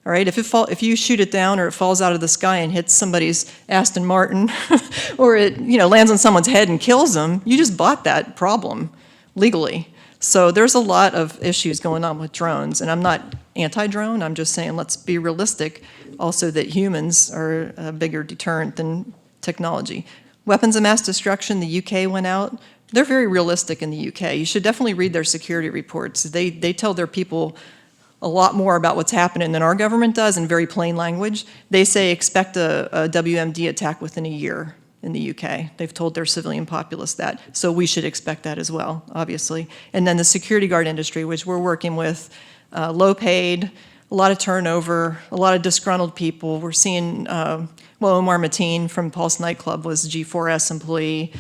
All right, if you shoot it down or it falls out of the sky and hits somebody's Aston Martin, or it lands on someone's head and kills them, you just bought that problem legally. So there's a lot of issues going on with drones, and I'm not anti-drone. I'm just saying let's be realistic, also that humans are a bigger deterrent than technology. Weapons of mass destruction, the UK went out. They're very realistic in the UK. You should definitely read their security reports. They tell their people a lot more about what's happening than our government does in very plain language. They say expect a WMD attack within a year in the UK. They've told their civilian populace that. So we should expect that as well, obviously. And then the security guard industry, which we're working with, low paid, a lot of turnover, a lot of disgruntled people. We're seeing, Omar Mateen from Pulse Nightclub was a G4S employee.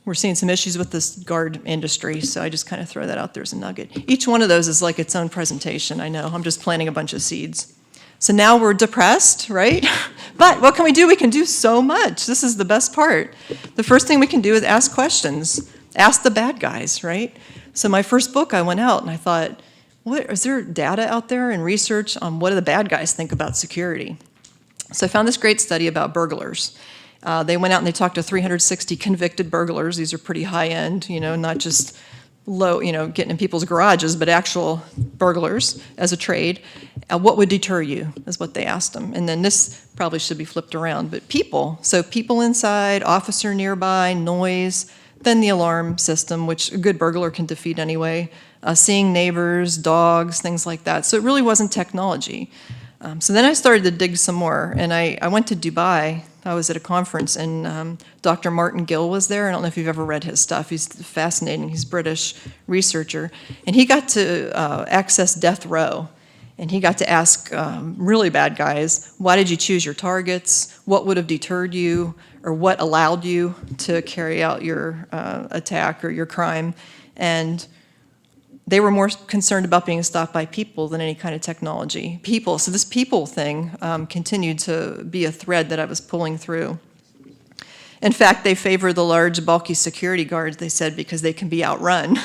We're seeing some issues with this guard industry, so I just kind of throw that out there as a nugget. Each one of those is like its own presentation, I know. I'm just planting a bunch of seeds. So now we're depressed, right? But what can we do? We can do so much. This is the best part. The first thing we can do is ask questions. Ask the bad guys, right? So my first book, I went out and I thought, is there data out there and research on what do the bad guys think about security? So I found this great study about burglars. They went out and they talked to 360 convicted burglars. These are pretty high-end, not just low, getting in people's garages, but actual burglars as a trade. What would deter you is what they asked them. And then this probably should be flipped around, but people. So people inside, officer nearby, noise, then the alarm system, which a good burglar can defeat anyway, seeing neighbors, dogs, things like that. So it really wasn't technology. So then I started to dig some more, and I went to Dubai. I was at a conference, and Dr. Martin Gill was there. I don't know if you've ever read his stuff. He's fascinating. He's a British researcher. And he got to access death row. And he got to ask really bad guys, why did you choose your targets? What would have deterred you? Or what allowed you to carry out your attack or your crime? And they were more concerned about being stopped by people than any kind of technology. People, so this people thing continued to be a thread that I was pulling through. In fact, they favor the large, bulky security guards, they said, because they can be outrun.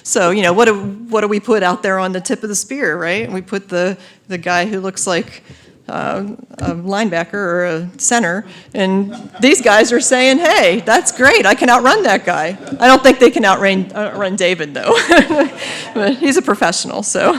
So, you know, what do we put out there on the tip of the spear, right? We put the guy who looks like a linebacker or a center, and these guys are saying, hey, that's great, I can outrun that guy. I don't think they can outrun David, though, but he's a professional, so.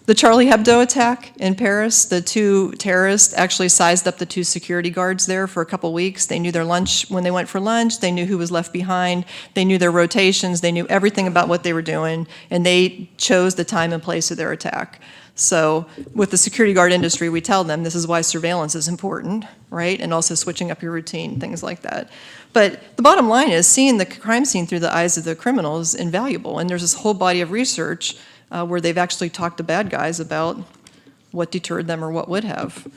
The Charlie Hebdo attack in Paris, the two terrorists actually sized up the two security guards there for a couple weeks. They knew their lunch when they went for lunch. They knew who was left behind. They knew their rotations. They knew everything about what they were doing, and they chose the time and place of their attack. So with the security guard industry, we tell them this is why surveillance is important, right? And also switching up your routine, things like that. But the bottom line is seeing the crime scene through the eyes of the criminal is invaluable, and there's this whole body of research where they've actually talked to bad guys about what deterred them or what would have.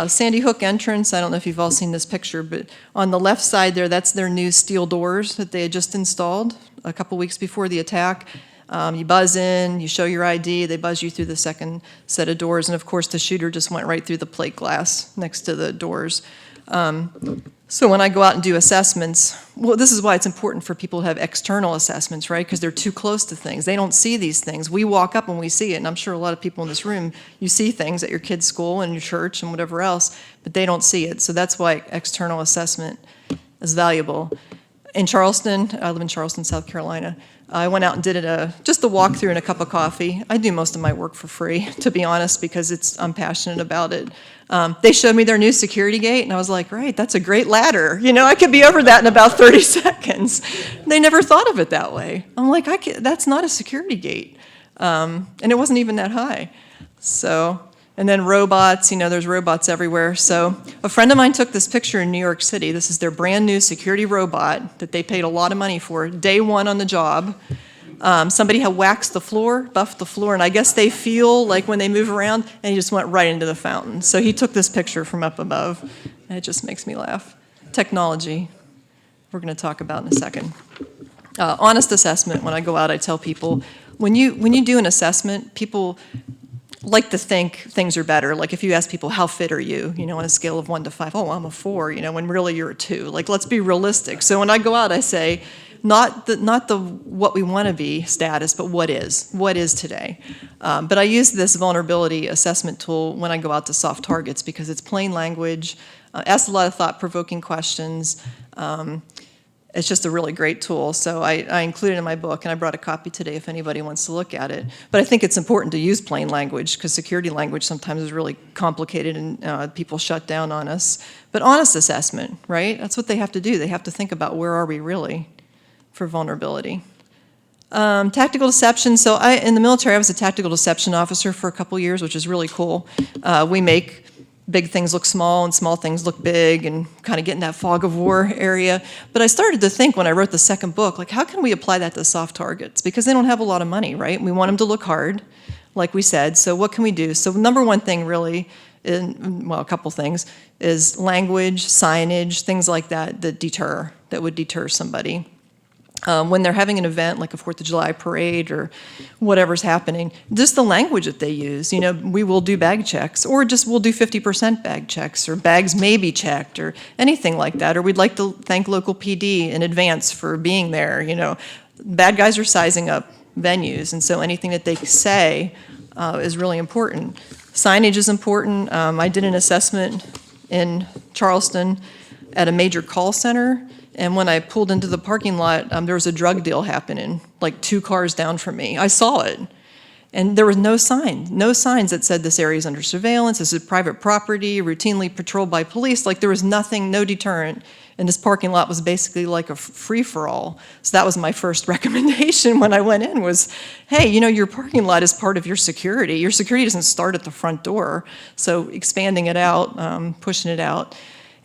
Sandy Hook entrance, I don't know if you've all seen this picture, but on the left side there, that's their new steel doors that they had just installed a couple weeks before the attack. You buzz in, you show your ID, they buzz you through the second set of doors, and of course the shooter just went right through the plate glass next to the doors. So when I go out and do assessments, well, this is why it's important for people to have external assessments, right? Because they're too close to things. They don't see these things. We walk up and we see it, and I'm sure a lot of people in this room, you see things at your kid's school and your church and whatever else, but they don't see it. So that's why external assessment is valuable. In Charleston, I live in Charleston, South Carolina, I went out and did just a walkthrough and a cup of coffee. I do most of my work for free, to be honest, because I'm passionate about it. They showed me their new security gate, and I was like, right, that's a great ladder. You know, I could be over that in about 30 seconds. They never thought of it that way. I'm like, that's not a security gate. And it wasn't even that high. So, and then robots, you know, there's robots everywhere. So a friend of mine took this picture in New York City. This is their brand new security robot that they paid a lot of money for, day one on the job. Somebody had waxed the floor, buffed the floor, and I guess they feel like when they move around, and he just went right into the fountain. So he took this picture from up above, and it just makes me laugh. Technology, we're going to talk about in a second. Honest assessment, when I go out, I tell people, when you do an assessment, people like to think things are better. Like if you ask people, how fit are you? You know, on a scale of 1 to 5, oh, I'm a 4, you know, when really you're a 2. Like, let's be realistic. So when I go out, I say, not the what we want to be status, but what is today. But I use this vulnerability assessment tool when I go out to soft targets because it's plain language, asks a lot of thought-provoking questions. It's just a really great tool. So I include it in my book, and I brought a copy today if anybody wants to look at it. But I think it's important to use plain language because security language sometimes is really complicated and people shut down on us. But honest assessment, right? That's what they have to do. They have to think about where are we really for vulnerability. Tactical deception. So in the military, I was a tactical deception officer for a couple years, which is really cool. We make big things look small and small things look big and kind of get in that fog of war area. But I started to think when I wrote the second book, like, how can we apply that to soft targets? Because they don't have a lot of money, right? We want them to look hard, like we said. So what can we do? So number one thing really, well, a couple things, is language, signage, things like that that would deter somebody. When they're having an event like a 4th of July parade or whatever's happening, just the language that they use. You know, we will do bag checks, or just we'll do 50% bag checks, or bags may be checked, or anything like that. Or we'd like to thank local PD in advance for being there. You know, bad guys are sizing up venues, and so anything that they say is really important. Signage is important. I did an assessment in Charleston at a major call center. And when I pulled into the parking lot, there was a drug deal happening, like 2 cars down from me. I saw it. And there was no signs that said this area is under surveillance, this is private property, routinely patrolled by police. Like there was nothing, no deterrent. And this parking lot was basically like a free-for-all. So that was my first recommendation when I went in was, hey, you know, your parking lot is part of your security. Your security doesn't start at the front door. So expanding it out, pushing it out.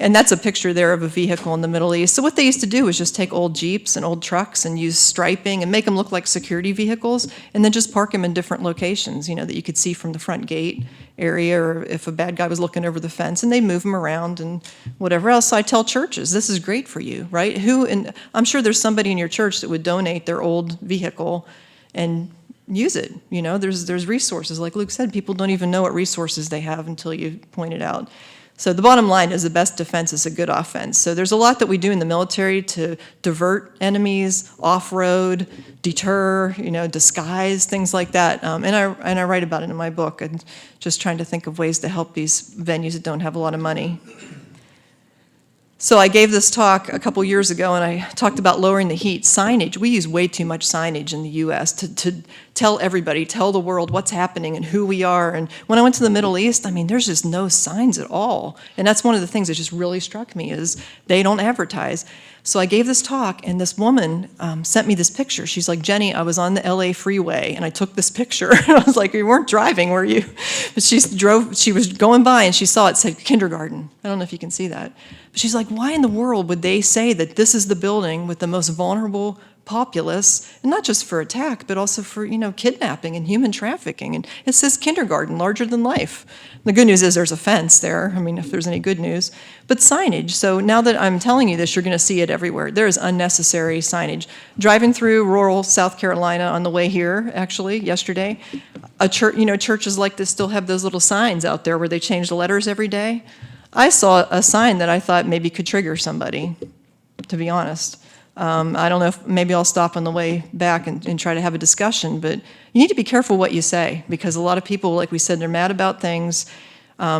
And that's a picture there of a vehicle in the Middle East. So what they used to do was just take old Jeeps and old trucks and use striping and make them look like security vehicles, and then just park them in different locations, you know, that you could see from the front gate area, or if a bad guy was looking over the fence, and they move them around and whatever else. So I tell churches, this is great for you, right? And I'm sure there's somebody in your church that would donate their old vehicle and use it. You know, there's resources. Like Luke said, people don't even know what resources they have until you point it out. So the bottom line is the best defense is a good offense. So there's a lot that we do in the military to divert enemies, off-road, deter, you know, disguise, things like that. And I write about it in my book, and just trying to think of ways to help these venues that don't have a lot of money. So I gave this talk a couple years ago, and I talked about lowering the heat. Signage, we use way too much signage in the U.S. to tell everybody, tell the world what's happening and who we are. And when I went to the Middle East, I mean, there's just no signs at all. And that's one of the things that just really struck me, is they don't advertise. So I gave this talk, and this woman sent me this picture. She's like, Jenny, I was on the LA freeway, and I took this picture. I was like, you weren't driving, were you? But she was going by, and she saw it said kindergarten. I don't know if you can see that. But she's like, why in the world would they say that this is the building with the most vulnerable populace, and not just for attack, but also for, you know, kidnapping and human trafficking? And it says kindergarten, larger than life. The good news is there's a fence there, I mean, if there's any good news. But signage, so now that I'm telling you this, you're gonna see it everywhere. There is unnecessary signage. Driving through rural South Carolina on the way here, actually, yesterday, a church, you know, churches like this still have those little signs out there where they change the letters every day. I saw a sign that I thought maybe could trigger somebody, to be honest. I don't know if maybe I'll stop on the way back and try to have a discussion, but you need to be careful what you say, because a lot of people, like we said, they're mad about things.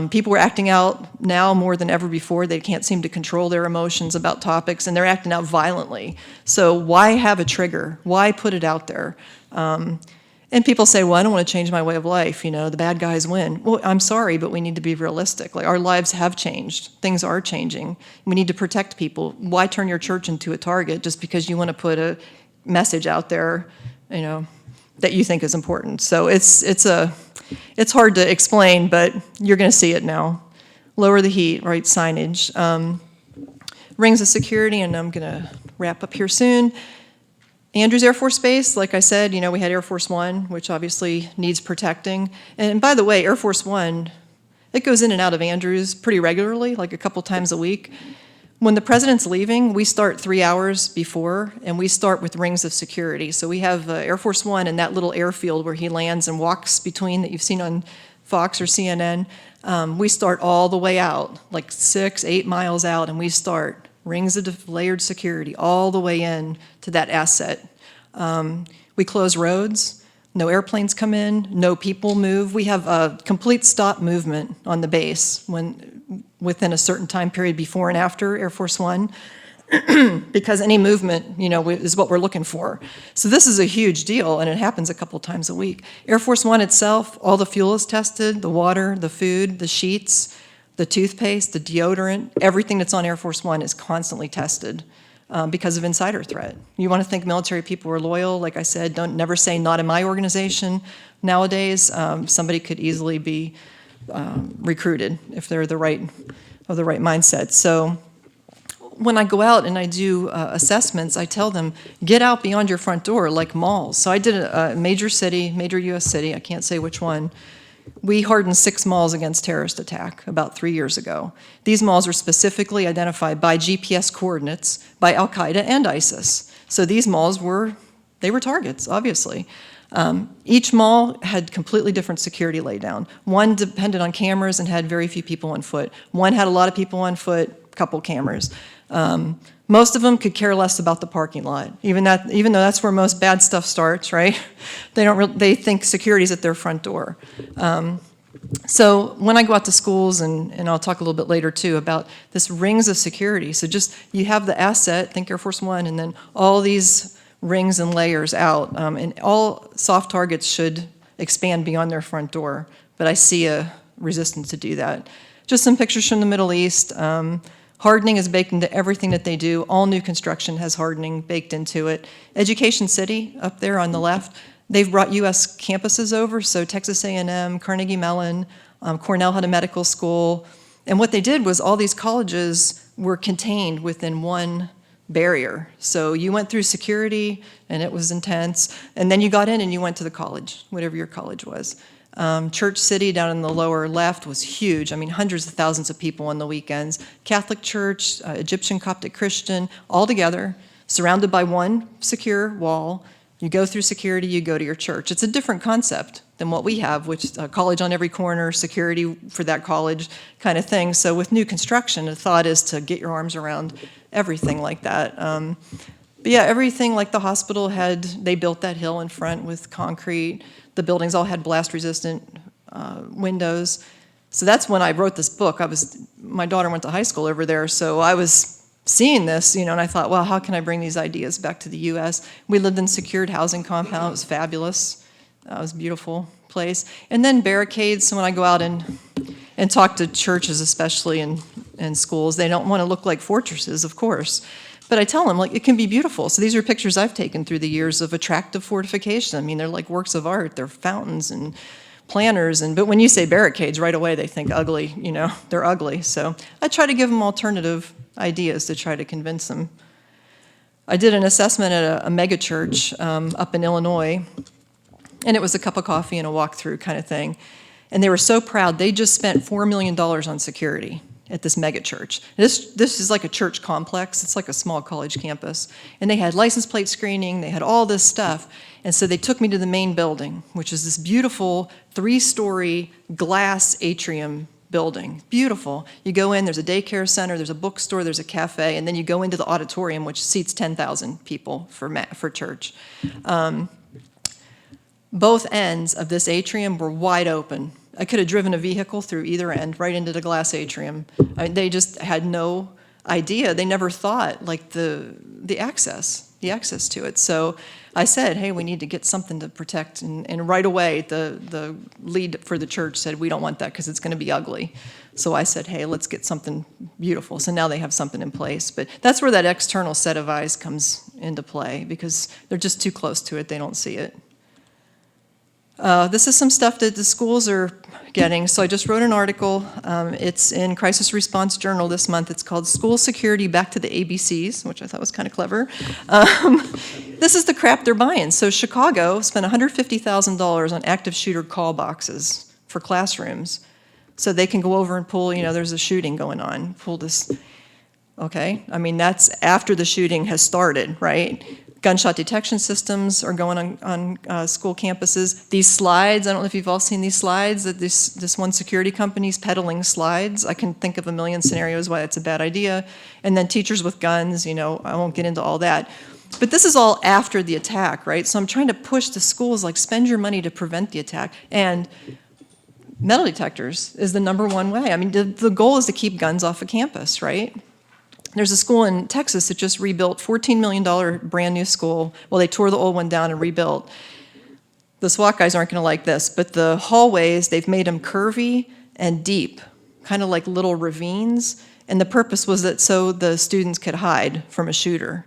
People are acting out now more than ever before. They can't seem to control their emotions about topics, and they're acting out violently. So why have a trigger? Why put it out there? And people say, well, I don't want to change my way of life. You know, the bad guys win. Well, I'm sorry, but we need to be realistic. Like, our lives have changed. Things are changing. We need to protect people. Why turn your church into a target just because you want to put a message out there, you know, that you think is important? So it's hard to explain, but you're going to see it now. Lower the heat, right? Signage. Rings of security, and I'm going to wrap up here soon. Andrews Air Force Base, like I said, you know, we had Air Force One, which obviously needs protecting. And by the way, Air Force One, it goes in and out of Andrews pretty regularly, like a couple times a week. When the president's leaving, we start 3 hours before, and we start with rings of security. So we have Air Force One and that little airfield where he lands and walks between, that you've seen on Fox or CNN. We start all the way out, like 6-8 miles out, and we start rings of layered security all the way in to that asset. We close roads, no airplanes come in, no people move. We have a complete stop movement on the base within a certain time period before and after Air Force One, because any movement, you know, is what we're looking for. So this is a huge deal, and it happens a couple times a week. Air Force One itself, all the fuel is tested, the water, the food, the sheets, the toothpaste, the deodorant, everything that's on Air Force One is constantly tested because of insider threat. You want to think military people are loyal. Like I said, don't never say not in my organization. Nowadays, somebody could easily be recruited if they're of the right mindset. So when I go out and I do assessments, I tell them, get out beyond your front door, like malls. So I did a major U.S. city, I can't say which one. We hardened 6 malls against terrorist attack about 3 years ago. These malls were specifically identified by GPS coordinates by Al-Qaeda and ISIS. So these malls were targets, obviously. Each mall had completely different security laydown. One depended on cameras and had very few people on foot. One had a lot of people on foot, a couple cameras. Most of them could care less about the parking lot, even though that's where most bad stuff starts, right? They think security's at their front door. So when I go out to schools, and I'll talk a little bit later too about this rings of security. So just, you have the asset, think Air Force One, and then all these rings and layers out. And all soft targets should expand beyond their front door, but I see a resistance to do that. Just some pictures from the Middle East. Hardening is baked into everything that they do. All new construction has hardening baked into it. Education City, up there on the left, they've brought U.S. campuses over, so Texas A&M, Carnegie Mellon, Cornell had a medical school. And what they did was all these colleges were contained within one barrier. So you went through security, and it was intense, and then you got in and you went to the college, whatever your college was. Church City down in the lower left was huge. I mean, hundreds of thousands of people on the weekends. Catholic Church, Egyptian Coptic Christian, all together, surrounded by one secure wall. You go through security, you go to your church. It's a different concept than what we have, which is a college on every corner, security for that college kind of thing. So with new construction, the thought is to get your arms around everything like that. But yeah, everything like the hospital they built that hill in front with concrete. The buildings all had blast-resistant windows. So that's when I wrote this book. My daughter went to high school over there, so I was seeing this, and I thought, well, how can I bring these ideas back to the U.S.? We lived in secured housing compound. It was fabulous. It was a beautiful place. And then barricades. So when I go out and talk to churches, especially in schools, they don't want to look like fortresses, of course. But I tell them, it can be beautiful. So these are pictures I've taken through the years of attractive fortification. I mean, they're like works of art. They're fountains and planters. But when you say barricades, right away they think ugly. They're ugly. So I try to give them alternative ideas to try to convince them. I did an assessment at a mega church up in Illinois, and it was a cup of coffee and a walkthrough kind of thing. And they were so proud. They just spent $4 million on security at this mega church. This is like a church complex. It's like a small college campus. And they had license plate screening. They had all this stuff. And so they took me to the main building, which is this beautiful 3-story glass atrium building. Beautiful. You go in, there's a daycare center, there's a bookstore, there's a cafe, and then you go into the auditorium, which seats 10,000 people for church. Both ends of this atrium were wide open. I could have driven a vehicle through either end, right into the glass atrium. They just had no idea. They never thought, the access to it. So I said, hey, we need to get something to protect. And right away, the lead for the church said, we don't want that because it's going to be ugly. So I said, hey, let's get something beautiful. So now they have something in place. But that's where that external set of eyes comes into play, because they're just too close to it. They don't see it. This is some stuff that the schools are getting. So I just wrote an article. It's in Crisis Response Journal this month. It's called School Security Back to the ABCs, which I thought was kind of clever. This is the crap they're buying. So Chicago spent $150,000 on active shooter call boxes for classrooms, so they can go over and pull, there's a shooting going on, pull this. Okay, I mean, that's after the shooting has started, right? Gunshot detection systems are going on school campuses. These slides, I don't know if you've all seen these slides, that this one security company's peddling slides. I can think of a million scenarios why it's a bad idea. And then teachers with guns, I won't get into all that. But this is all after the attack, right? So I'm trying to push the schools, spend your money to prevent the attack. And metal detectors is the #1 way. I mean, the goal is to keep guns off of campus, right? There's a school in Texas that just rebuilt, $14 million brand new school. Well, they tore the old one down and rebuilt. The SWAT guys aren't going to like this, but the hallways, they've made them curvy and deep, kind of like little ravines. And the purpose was that so the students could hide from a shooter.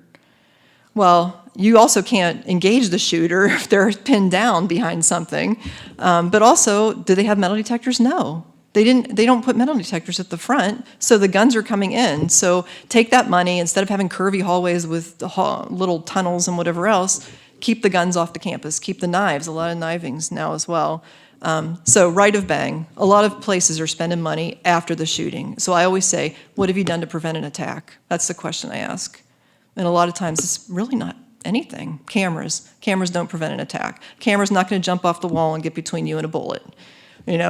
Well, you also can't engage the shooter if they're pinned down behind something. But also, do they have metal detectors? No. They don't put metal detectors at the front, so the guns are coming in. So take that money, instead of having curvy hallways with little tunnels and whatever else, keep the guns off the campus, keep the knives, a lot of knivings now as well. So right of bang, a lot of places are spending money after the shooting. So I always say, what have you done to prevent an attack? That's the question I ask. And a lot of times it's really not anything. Cameras don't prevent an attack. Camera's not going to jump off the wall and get between you and a bullet.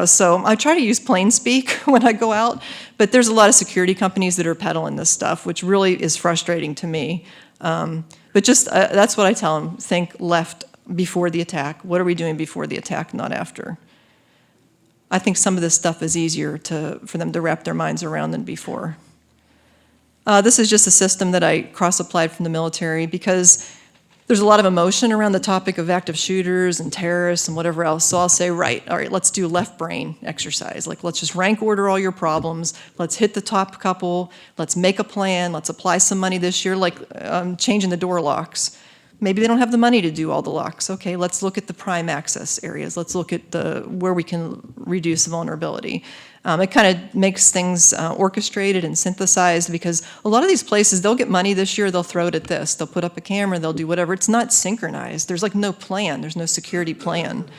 So I try to use plain speak when I go out, but there's a lot of security companies that are peddling this stuff, which really is frustrating to me. But just that's what I tell them. Think left before the attack. What are we doing before the attack, not after? I think some of this stuff is easier for them to wrap their minds around than before. This is just a system that I cross-applied from the military because there's a lot of emotion around the topic of active shooters and terrorists and whatever else. So I'll say, all right, let's do left brain exercise. Let's just rank order all your problems. Let's hit the top couple. Let's make a plan. Let's apply some money this year, changing the door locks. Maybe they don't have the money to do all the locks. Okay, let's look at the prime access areas. Let's look at where we can reduce vulnerability. It kind of makes things orchestrated and synthesized, because a lot of these places, they'll get money this year, they'll throw it at this. They'll put up a camera, they'll do whatever. It's not synchronized. There's like no plan. There's no security plan.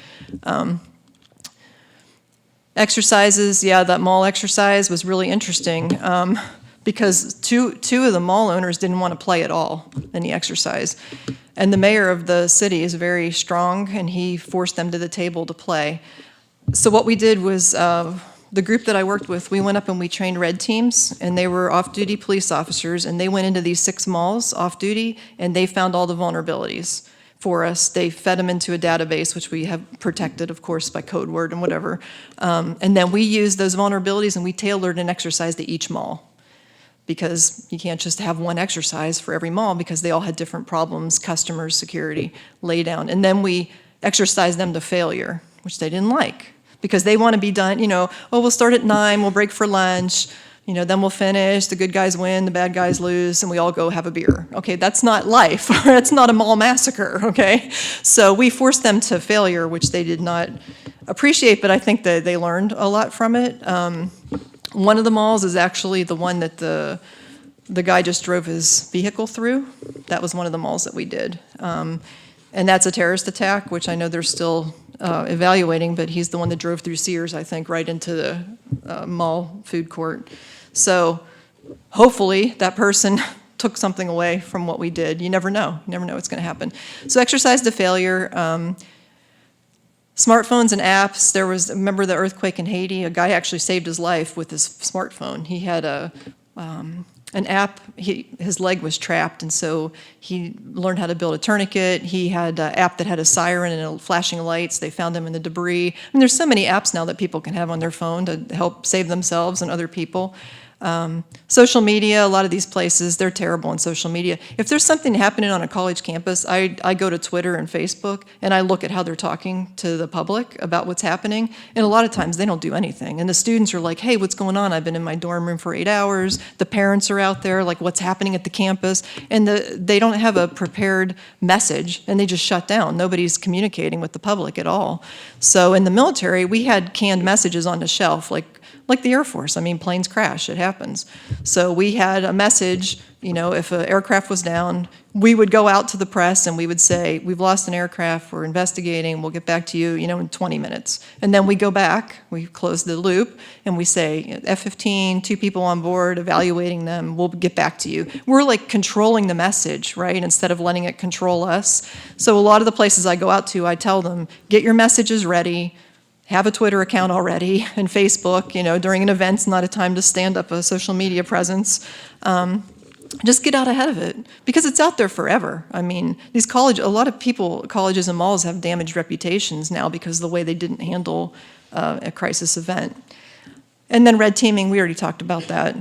Exercises, yeah, that mall exercise was really interesting, because two of the mall owners didn't want to play at all in the exercise. And the mayor of the city is very strong, and he forced them to the table to play. So what we did was, the group that I worked with, we went up and we trained red teams, and they were off-duty police officers, and they went into these 6 malls off-duty, and they found all the vulnerabilities for us. They fed them into a database, which we have protected, of course, by code word and whatever. And then we used those vulnerabilities, and we tailored an exercise to each mall, because you can't just have one exercise for every mall, because they all had different problems, customers, security, lay down. And then we exercised them to failure, which they didn't like, because they want to be done, oh, we'll start at 9, we'll break for lunch, then we'll finish, the good guys win, the bad guys lose, and we all go have a beer. Okay, that's not life. That's not a mall massacre, okay? So we forced them to failure, which they did not appreciate, but I think that they learned a lot from it. One of the malls is actually the one that the guy just drove his vehicle through. That was one of the malls that we did. And that's a terrorist attack, which I know they're still evaluating, but he's the one that drove through Sears, I think, right into the mall food court. So hopefully that person took something away from what we did. You never know. You never know what's going to happen. So exercise to failure. Smartphones and apps. There was, remember the earthquake in Haiti? A guy actually saved his life with his smartphone. He had an app, his leg was trapped, and so he learned how to build a tourniquet. He had an app that had a siren and flashing lights. They found him in the debris. I mean, there's so many apps now that people can have on their phone to help save themselves and other people. Social media, a lot of these places, they're terrible on social media. If there's something happening on a college campus, I go to Twitter and Facebook, and I look at how they're talking to the public about what's happening, and a lot of times they don't do anything. And the students are like, hey, what's going on? I've been in my dorm room for 8 hours. The parents are out there, like, what's happening at the campus? And they don't have a prepared message, and they just shut down. Nobody's communicating with the public at all. So in the military, we had canned messages on the shelf, like the Air Force. I mean, planes crash, it happens. So we had a message, if an aircraft was down, we would go out to the press and we would say, we've lost an aircraft, we're investigating, we'll get back to you, in 20 minutes. And then we go back, we close the loop, and we say, F-15, 2 people on board, evaluating them, we'll get back to you. We're like controlling the message, right, instead of letting it control us. So a lot of the places I go out to, I tell them, get your messages ready, have a Twitter account already, and Facebook, during an event's not a time to stand up a social media presence. Just get out ahead of it, because it's out there forever. I mean, a lot of colleges and malls have damaged reputations now because of the way they didn't handle a crisis event. And then red teaming, we already talked about that.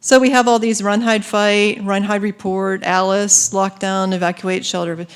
So we have all these run, hide, fight, run, hide, report, Alice, lockdown, evacuate, shelter.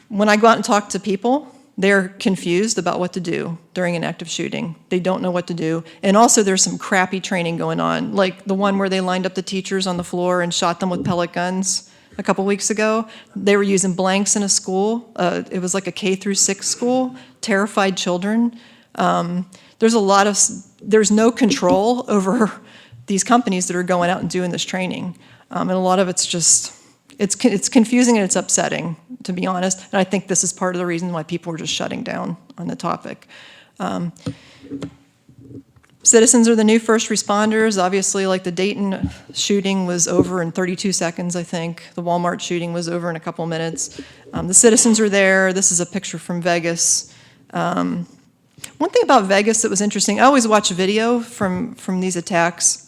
When I go out and talk to people, they're confused about what to do during an active shooting. They don't know what to do. And also there's some crappy training going on, like the one where they lined up the teachers on the floor and shot them with pellet guns a couple weeks ago. They were using blanks in a school. It was like a K through 6 school, terrified children. There's no control over these companies that are going out and doing this training. And a lot of it's just, it's confusing and it's upsetting, to be honest. And I think this is part of the reason why people are just shutting down on the topic. Citizens are the new first responders. Obviously, like the Dayton shooting was over in 32 seconds, I think. The Walmart shooting was over in a couple minutes. The citizens are there. This is a picture from Vegas. One thing about Vegas that was interesting, I always watch a video from these attacks.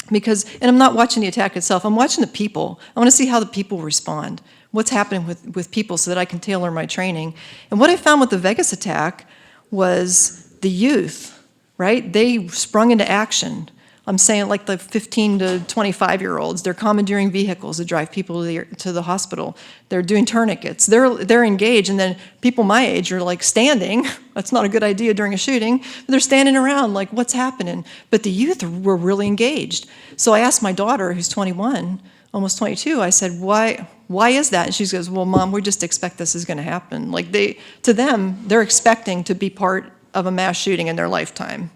And I'm not watching the attack itself, I'm watching the people. I want to see how the people respond, what's happening with people so that I can tailor my training. And what I found with the Vegas attack was the youth, right? They sprung into action. I'm saying like the 15 to 25-year-olds, they're commandeering vehicles to drive people to the hospital. They're doing tourniquets. They're engaged, and then people my age are like standing. That's not a good idea during a shooting. But they're standing around like, what's happening? But the youth were really engaged. So I asked my daughter, who's 21, almost 22, I said, why is that? And she goes, well, Mom, we just expect this is going to happen. Like to them, they're expecting to be part of a mass shooting in their lifetime.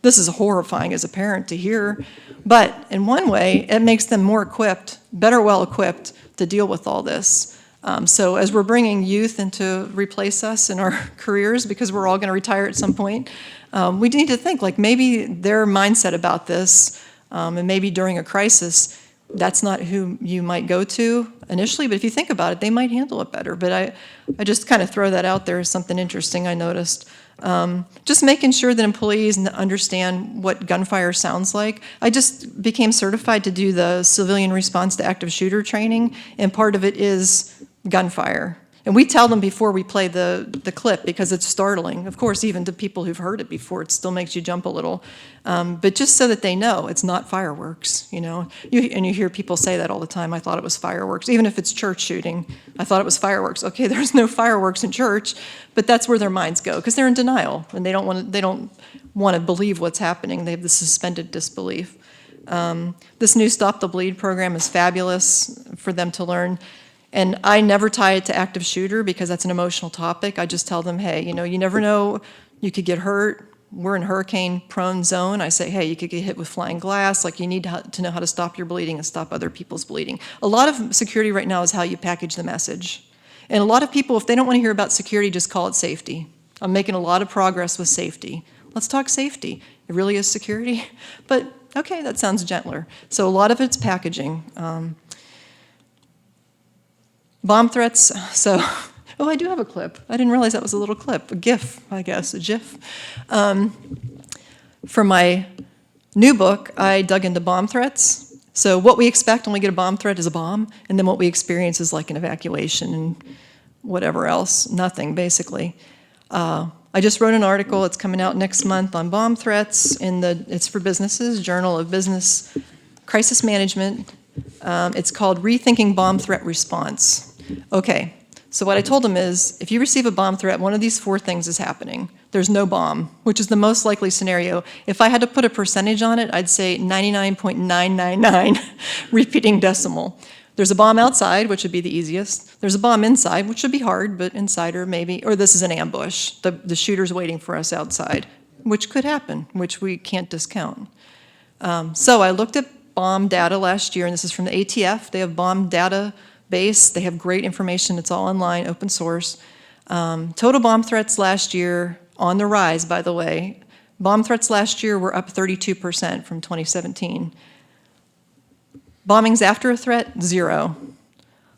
This is horrifying as a parent to hear, but in one way, it makes them more equipped, better well equipped to deal with all this. So as we're bringing youth in to replace us in our careers, because we're all going to retire at some point, we need to think like maybe their mindset about this, and maybe during a crisis, that's not who you might go to initially, but if you think about it, they might handle it better. But I just kind of throw that out there as something interesting I noticed. Just making sure that employees understand what gunfire sounds like. I just became certified to do the civilian response to active shooter training, and part of it is gunfire. And we tell them before we play the clip because it's startling. Of course, even to people who've heard it before, it still makes you jump a little. But just so that they know it's not fireworks, you know. And you hear people say that all the time. I thought it was fireworks. Even if it's church shooting, I thought it was fireworks. Okay, there's no fireworks in church, but that's where their minds go because they're in denial and they don't want to believe what's happening. They have the suspended disbelief. This new Stop the Bleed program is fabulous for them to learn. And I never tie it to active shooter because that's an emotional topic. I just tell them, hey, you know, you never know, you could get hurt. We're in hurricane-prone zone. I say, hey, you could get hit with flying glass. Like, you need to know how to stop your bleeding and stop other people's bleeding. A lot of security right now is how you package the message. And a lot of people, if they don't want to hear about security, just call it safety. I'm making a lot of progress with safety. Let's talk safety. It really is security. But, okay, that sounds gentler. So a lot of it's packaging. Bomb threats, so, oh, I do have a clip. I didn't realize that was a little clip, a GIF, I guess, a GIF. For my new book, I dug into bomb threats. So what we expect when we get a bomb threat is a bomb, and then what we experience is like an evacuation and whatever else, nothing, basically. I just wrote an article, it's coming out next month on bomb threats it's for businesses, Journal of Business Crisis Management. It's called Rethinking Bomb Threat Response. Okay, so what I told them is, if you receive a bomb threat, one of these 4 things is happening. There's no bomb, which is the most likely scenario. If I had to put a percentage on it, I'd say 99.999, repeating decimal. There's a bomb outside, which would be the easiest. There's a bomb inside, which would be hard, but insider maybe, or this is an ambush. The shooter's waiting for us outside, which could happen, which we can't discount. So I looked at bomb data last year, and this is from the ATF. They have bomb data base. They have great information. It's all online, open source. Total bomb threats last year, on the rise, by the way. Bomb threats last year were up 32% from 2017. Bombings after a threat, 0.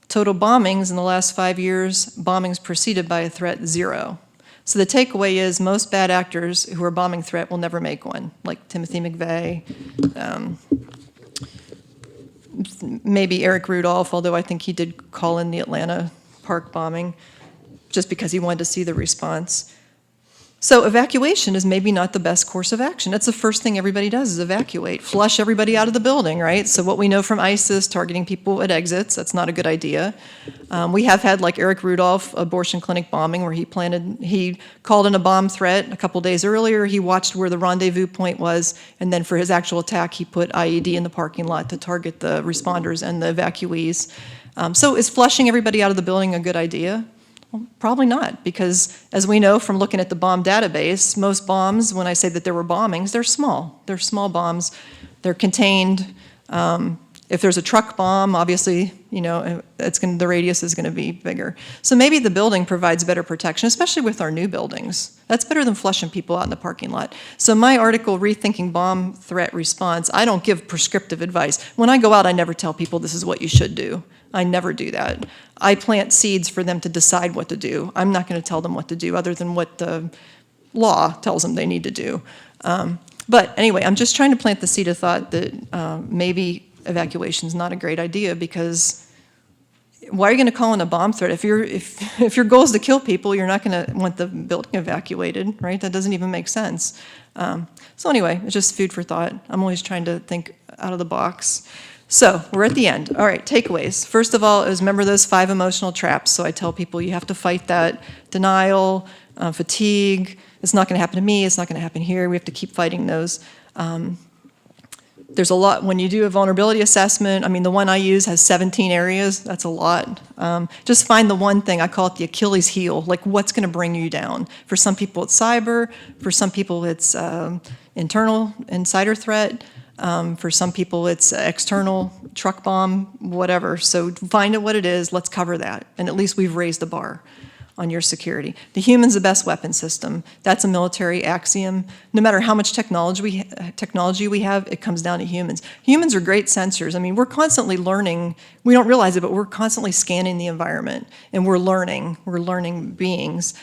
Total bombings in the last 5 years, bombings preceded by a threat, 0. So the takeaway is most bad actors who are bombing threat will never make one, like Timothy McVeigh, maybe Eric Rudolph, although I think he did call in the Atlanta park bombing just because he wanted to see the response. So evacuation is maybe not the best course of action. That's the first thing everybody does is evacuate, flush everybody out of the building, right? So what we know from ISIS, targeting people at exits, that's not a good idea. We have had, like Eric Rudolph, abortion clinic bombing where he called in a bomb threat a couple days earlier. He watched where the rendezvous point was, and then for his actual attack, he put IED in the parking lot to target the responders and the evacuees. So is flushing everybody out of the building a good idea? Well, probably not, because as we know from looking at the bomb database, most bombs, when I say that there were bombings, they're small. They're small bombs. They're contained. If there's a truck bomb, obviously, you know, the radius is going to be bigger. So maybe the building provides better protection, especially with our new buildings. That's better than flushing people out in the parking lot. So my article, Rethinking Bomb Threat Response, I don't give prescriptive advice. When I go out, I never tell people this is what you should do. I never do that. I plant seeds for them to decide what to do. I'm not going to tell them what to do other than what the law tells them they need to do. But anyway, I'm just trying to plant the seed of thought that maybe evacuation is not a great idea, because why are you going to call in a bomb threat? If your goal is to kill people, you're not going to want the building evacuated, right? That doesn't even make sense. So anyway, it's just food for thought. I'm always trying to think out of the box. So we're at the end. All right, takeaways. First of all is remember those 5 emotional traps. So I tell people you have to fight that denial, fatigue. It's not going to happen to me. It's not going to happen here. We have to keep fighting those. There's a lot, when you do a vulnerability assessment, I mean, the one I use has 17 areas, that's a lot. Just find the one thing, I call it the Achilles heel, like what's gonna bring you down. For some people it's cyber, for some people it's internal insider threat, for some people it's external truck bomb, whatever. So find out what it is, let's cover that. And at least we've raised the bar on your security. The human's the best weapon system. That's a military axiom. No matter how much technology we have, it comes down to humans. Humans are great sensors. I mean, we're constantly learning. We don't realize it, but we're constantly scanning the environment, and we're learning beings.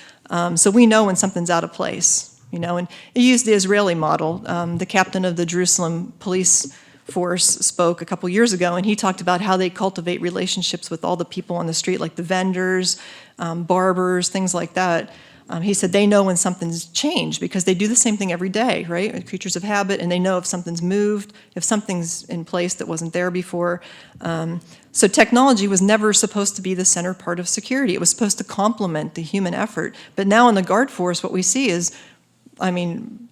So we know when something's out of place, you know, and it used the Israeli model. The captain of the Jerusalem police force spoke a couple years ago, and he talked about how they cultivate relationships with all the people on the street, like the vendors, barbers, things like that. He said they know when something's changed because they do the same thing every day, right? We're creatures of habit, and they know if something's moved, if something's in place that wasn't there before. So technology was never supposed to be the center part of security. It was supposed to complement the human effort. But now in the guard force, what we see is, I mean,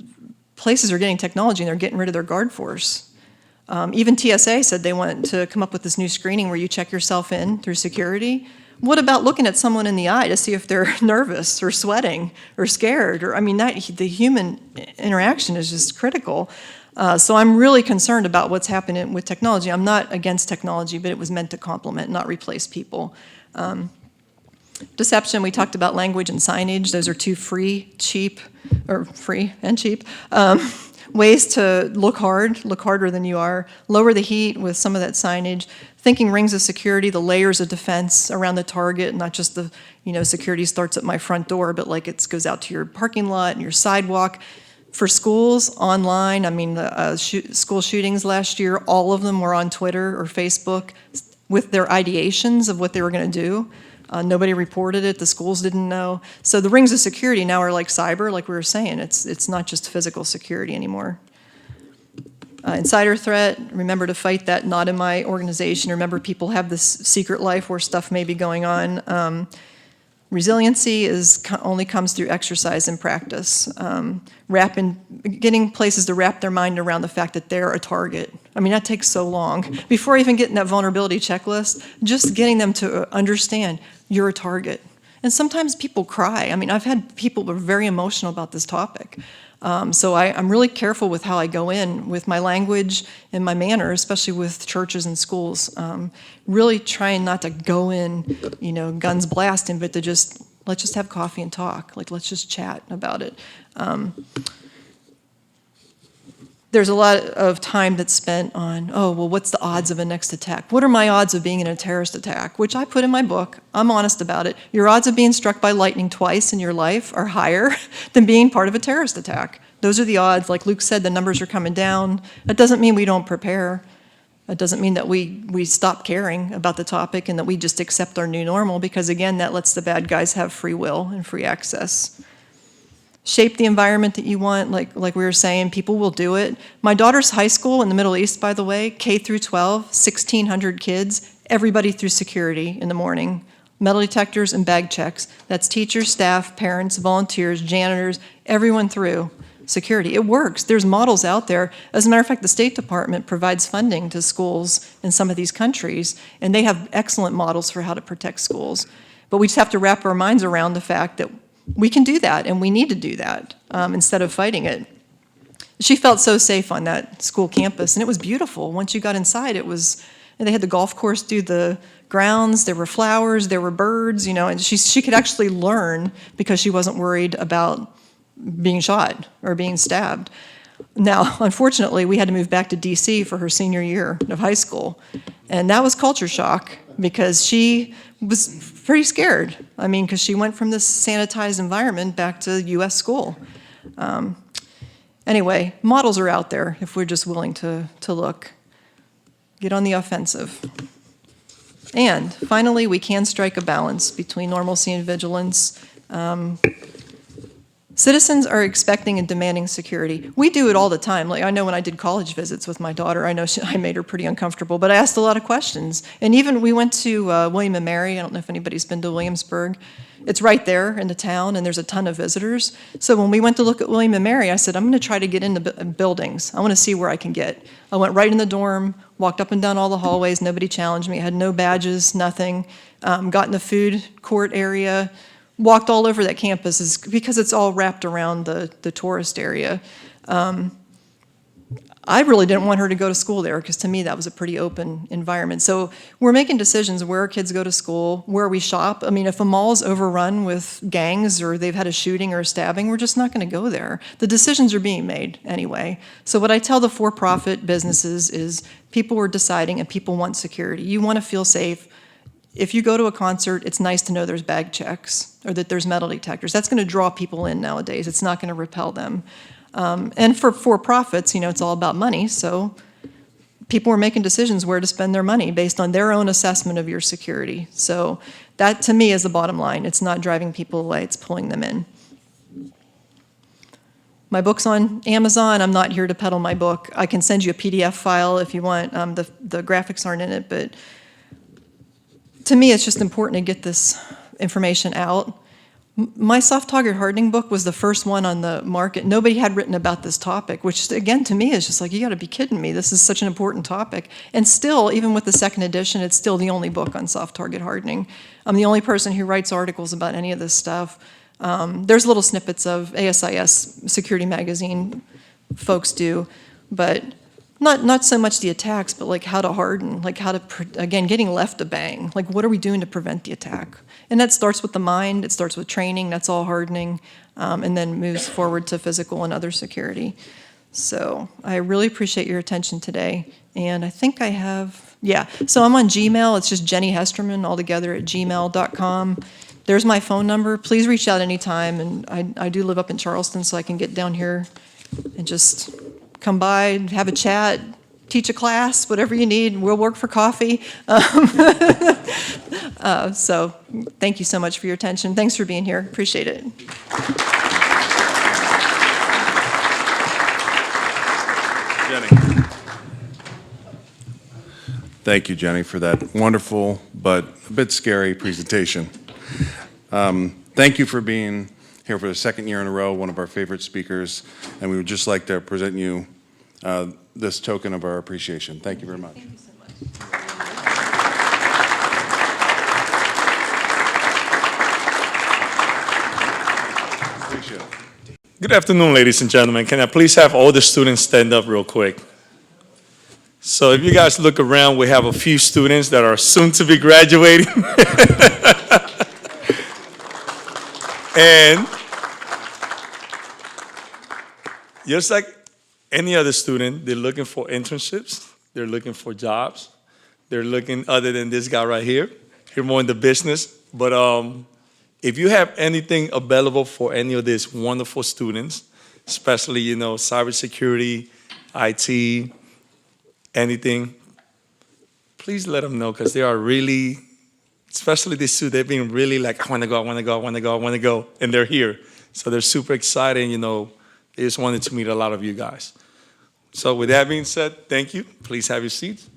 places are getting technology and they're getting rid of their guard force. Even TSA said they want to come up with this new screening where you check yourself in through security. What about looking at someone in the eye to see if they're nervous or sweating or scared? Or I mean, the human interaction is just critical. So I'm really concerned about what's happening with technology. I'm not against technology, but it was meant to complement, not replace people. Deception, we talked about language and signage. Those are two free and cheap ways to look harder than you are, lower the heat with some of that signage, thinking rings of security, the layers of defense around the target, not just the, you know, security starts at my front door, but like it goes out to your parking lot and your sidewalk. For schools, online, I mean, the school shootings last year, all of them were on Twitter or Facebook with their ideations of what they were gonna do. Nobody reported it, the schools didn't know. So the rings of security now are like cyber, like we were saying. It's not just physical security anymore. Insider threat, remember to fight that, not in my organization. Remember, people have this secret life where stuff may be going on. Resiliency only comes through exercise and practice. Getting places to wrap their mind around the fact that they're a target. I mean, that takes so long. Before even getting that vulnerability checklist, just getting them to understand you're a target. And sometimes people cry. I mean, I've had people who are very emotional about this topic. So I'm really careful with how I go in with my language and my manner, especially with churches and schools. Really trying not to go in, you know, guns blasting, but to let's just have coffee and talk. Like, let's just chat about it. There's a lot of time that's spent on, oh, well, what's the odds of a next attack? What are my odds of being in a terrorist attack? Which I put in my book. I'm honest about it. Your odds of being struck by lightning twice in your life are higher than being part of a terrorist attack. Those are the odds. Like Luke said, the numbers are coming down. That doesn't mean we don't prepare. That doesn't mean that we stop caring about the topic and that we just accept our new normal, because again, that lets the bad guys have free will and free access. Shape the environment that you want, like we were saying, people will do it. My daughter's high school in the Middle East, by the way, K through 12, 1,600 kids, everybody through security in the morning. Metal detectors and bag checks. That's teachers, staff, parents, volunteers, janitors, everyone through security. It works. There's models out there. As a matter of fact, the State Department provides funding to schools in some of these countries, and they have excellent models for how to protect schools. But we just have to wrap our minds around the fact that we can do that, and we need to do that instead of fighting it. She felt so safe on that school campus, and it was beautiful. Once you got inside, it was, and they had the golf course do the grounds, there were flowers, there were birds, you know, and she could actually learn because she wasn't worried about being shot or being stabbed. Now, unfortunately, we had to move back to DC for her senior year of high school, and that was culture shock because she was pretty scared. I mean, because she went from this sanitized environment back to US school. Anyway, models are out there if we're just willing to look. Get on the offensive. And finally, we can strike a balance between normalcy and vigilance. Citizens are expecting and demanding security. We do it all the time. Like, I know when I did college visits with my daughter, I know I made her pretty uncomfortable, but I asked a lot of questions. And even we went to William and Mary. I don't know if anybody's been to Williamsburg. It's right there in the town, and there's a ton of visitors. So when we went to look at William and Mary, I said, I'm going to try to get into buildings. I want to see where I can get. I went right in the dorm, walked up and down all the hallways. Nobody challenged me. I had no badges, nothing. Got in the food court area. Walked all over that campus because it's all wrapped around the tourist area. I really didn't want her to go to school there because to me that was a pretty open environment. So we're making decisions where our kids go to school, where we shop. I mean, if a mall's overrun with gangs or they've had a shooting or a stabbing, we're just not going to go there. The decisions are being made anyway. So what I tell the for-profit businesses is people are deciding and people want security. You want to feel safe. If you go to a concert, it's nice to know there's bag checks or that there's metal detectors. That's going to draw people in nowadays. It's not going to repel them. And for profits, it's all about money. So people are making decisions where to spend their money based on their own assessment of your security. So that, to me, is the bottom line. It's not driving people away. It's pulling them in. My book's on Amazon. I'm not here to peddle my book. I can send you a PDF file if you want. The graphics aren't in it, but to me, it's just important to get this information out. My soft target hardening book was the first one on the market. Nobody had written about this topic, which again, to me, is just like, you gotta be kidding me. This is such an important topic. And still, even with the second edition, it's still the only book on soft target hardening. I'm the only person who writes articles about any of this stuff. There's little snippets of ASIS Security Magazine folks do, but not so much the attacks, but like how to harden, like how to, again, getting left to bang. Like, what are we doing to prevent the attack? And that starts with the mind, it starts with training, that's all hardening, and then moves forward to physical and other security. So I really appreciate your attention today. And I think I have, so I'm on Gmail, it's just Jenny Hesterman altogether at gmail.com. There's my phone number. Please reach out anytime, and I do live up in Charleston, so I can get down here and just come by, have a chat, teach a class, whatever you need. We'll work for coffee. So thank you so much for your attention. Thanks for being here. Appreciate it. Jenny. Thank you, Jenny, for that wonderful but a bit scary presentation. Thank you for being here for the second year in a row, one of our favorite speakers, and we would just like to present you this token of our appreciation. Thank you very much. Thank you so much. Appreciate it. Good afternoon, ladies and gentlemen. Can I please have all the students stand up real quick? So if you guys look around, we have a few students that are soon to be graduating. And just like any other student, they're looking for internships, they're looking for jobs, they're looking, other than this guy right here, you're more in the business. But if you have anything available for any of these wonderful students, especially, cybersecurity, IT, anything, please let them know, because they are really, especially these two, they've been really like, I want to go, I want to go, I want to go, I want to go, and they're here. So they're super excited, they just wanted to meet a lot of you guys. So with that being said, thank you. Please have your seats.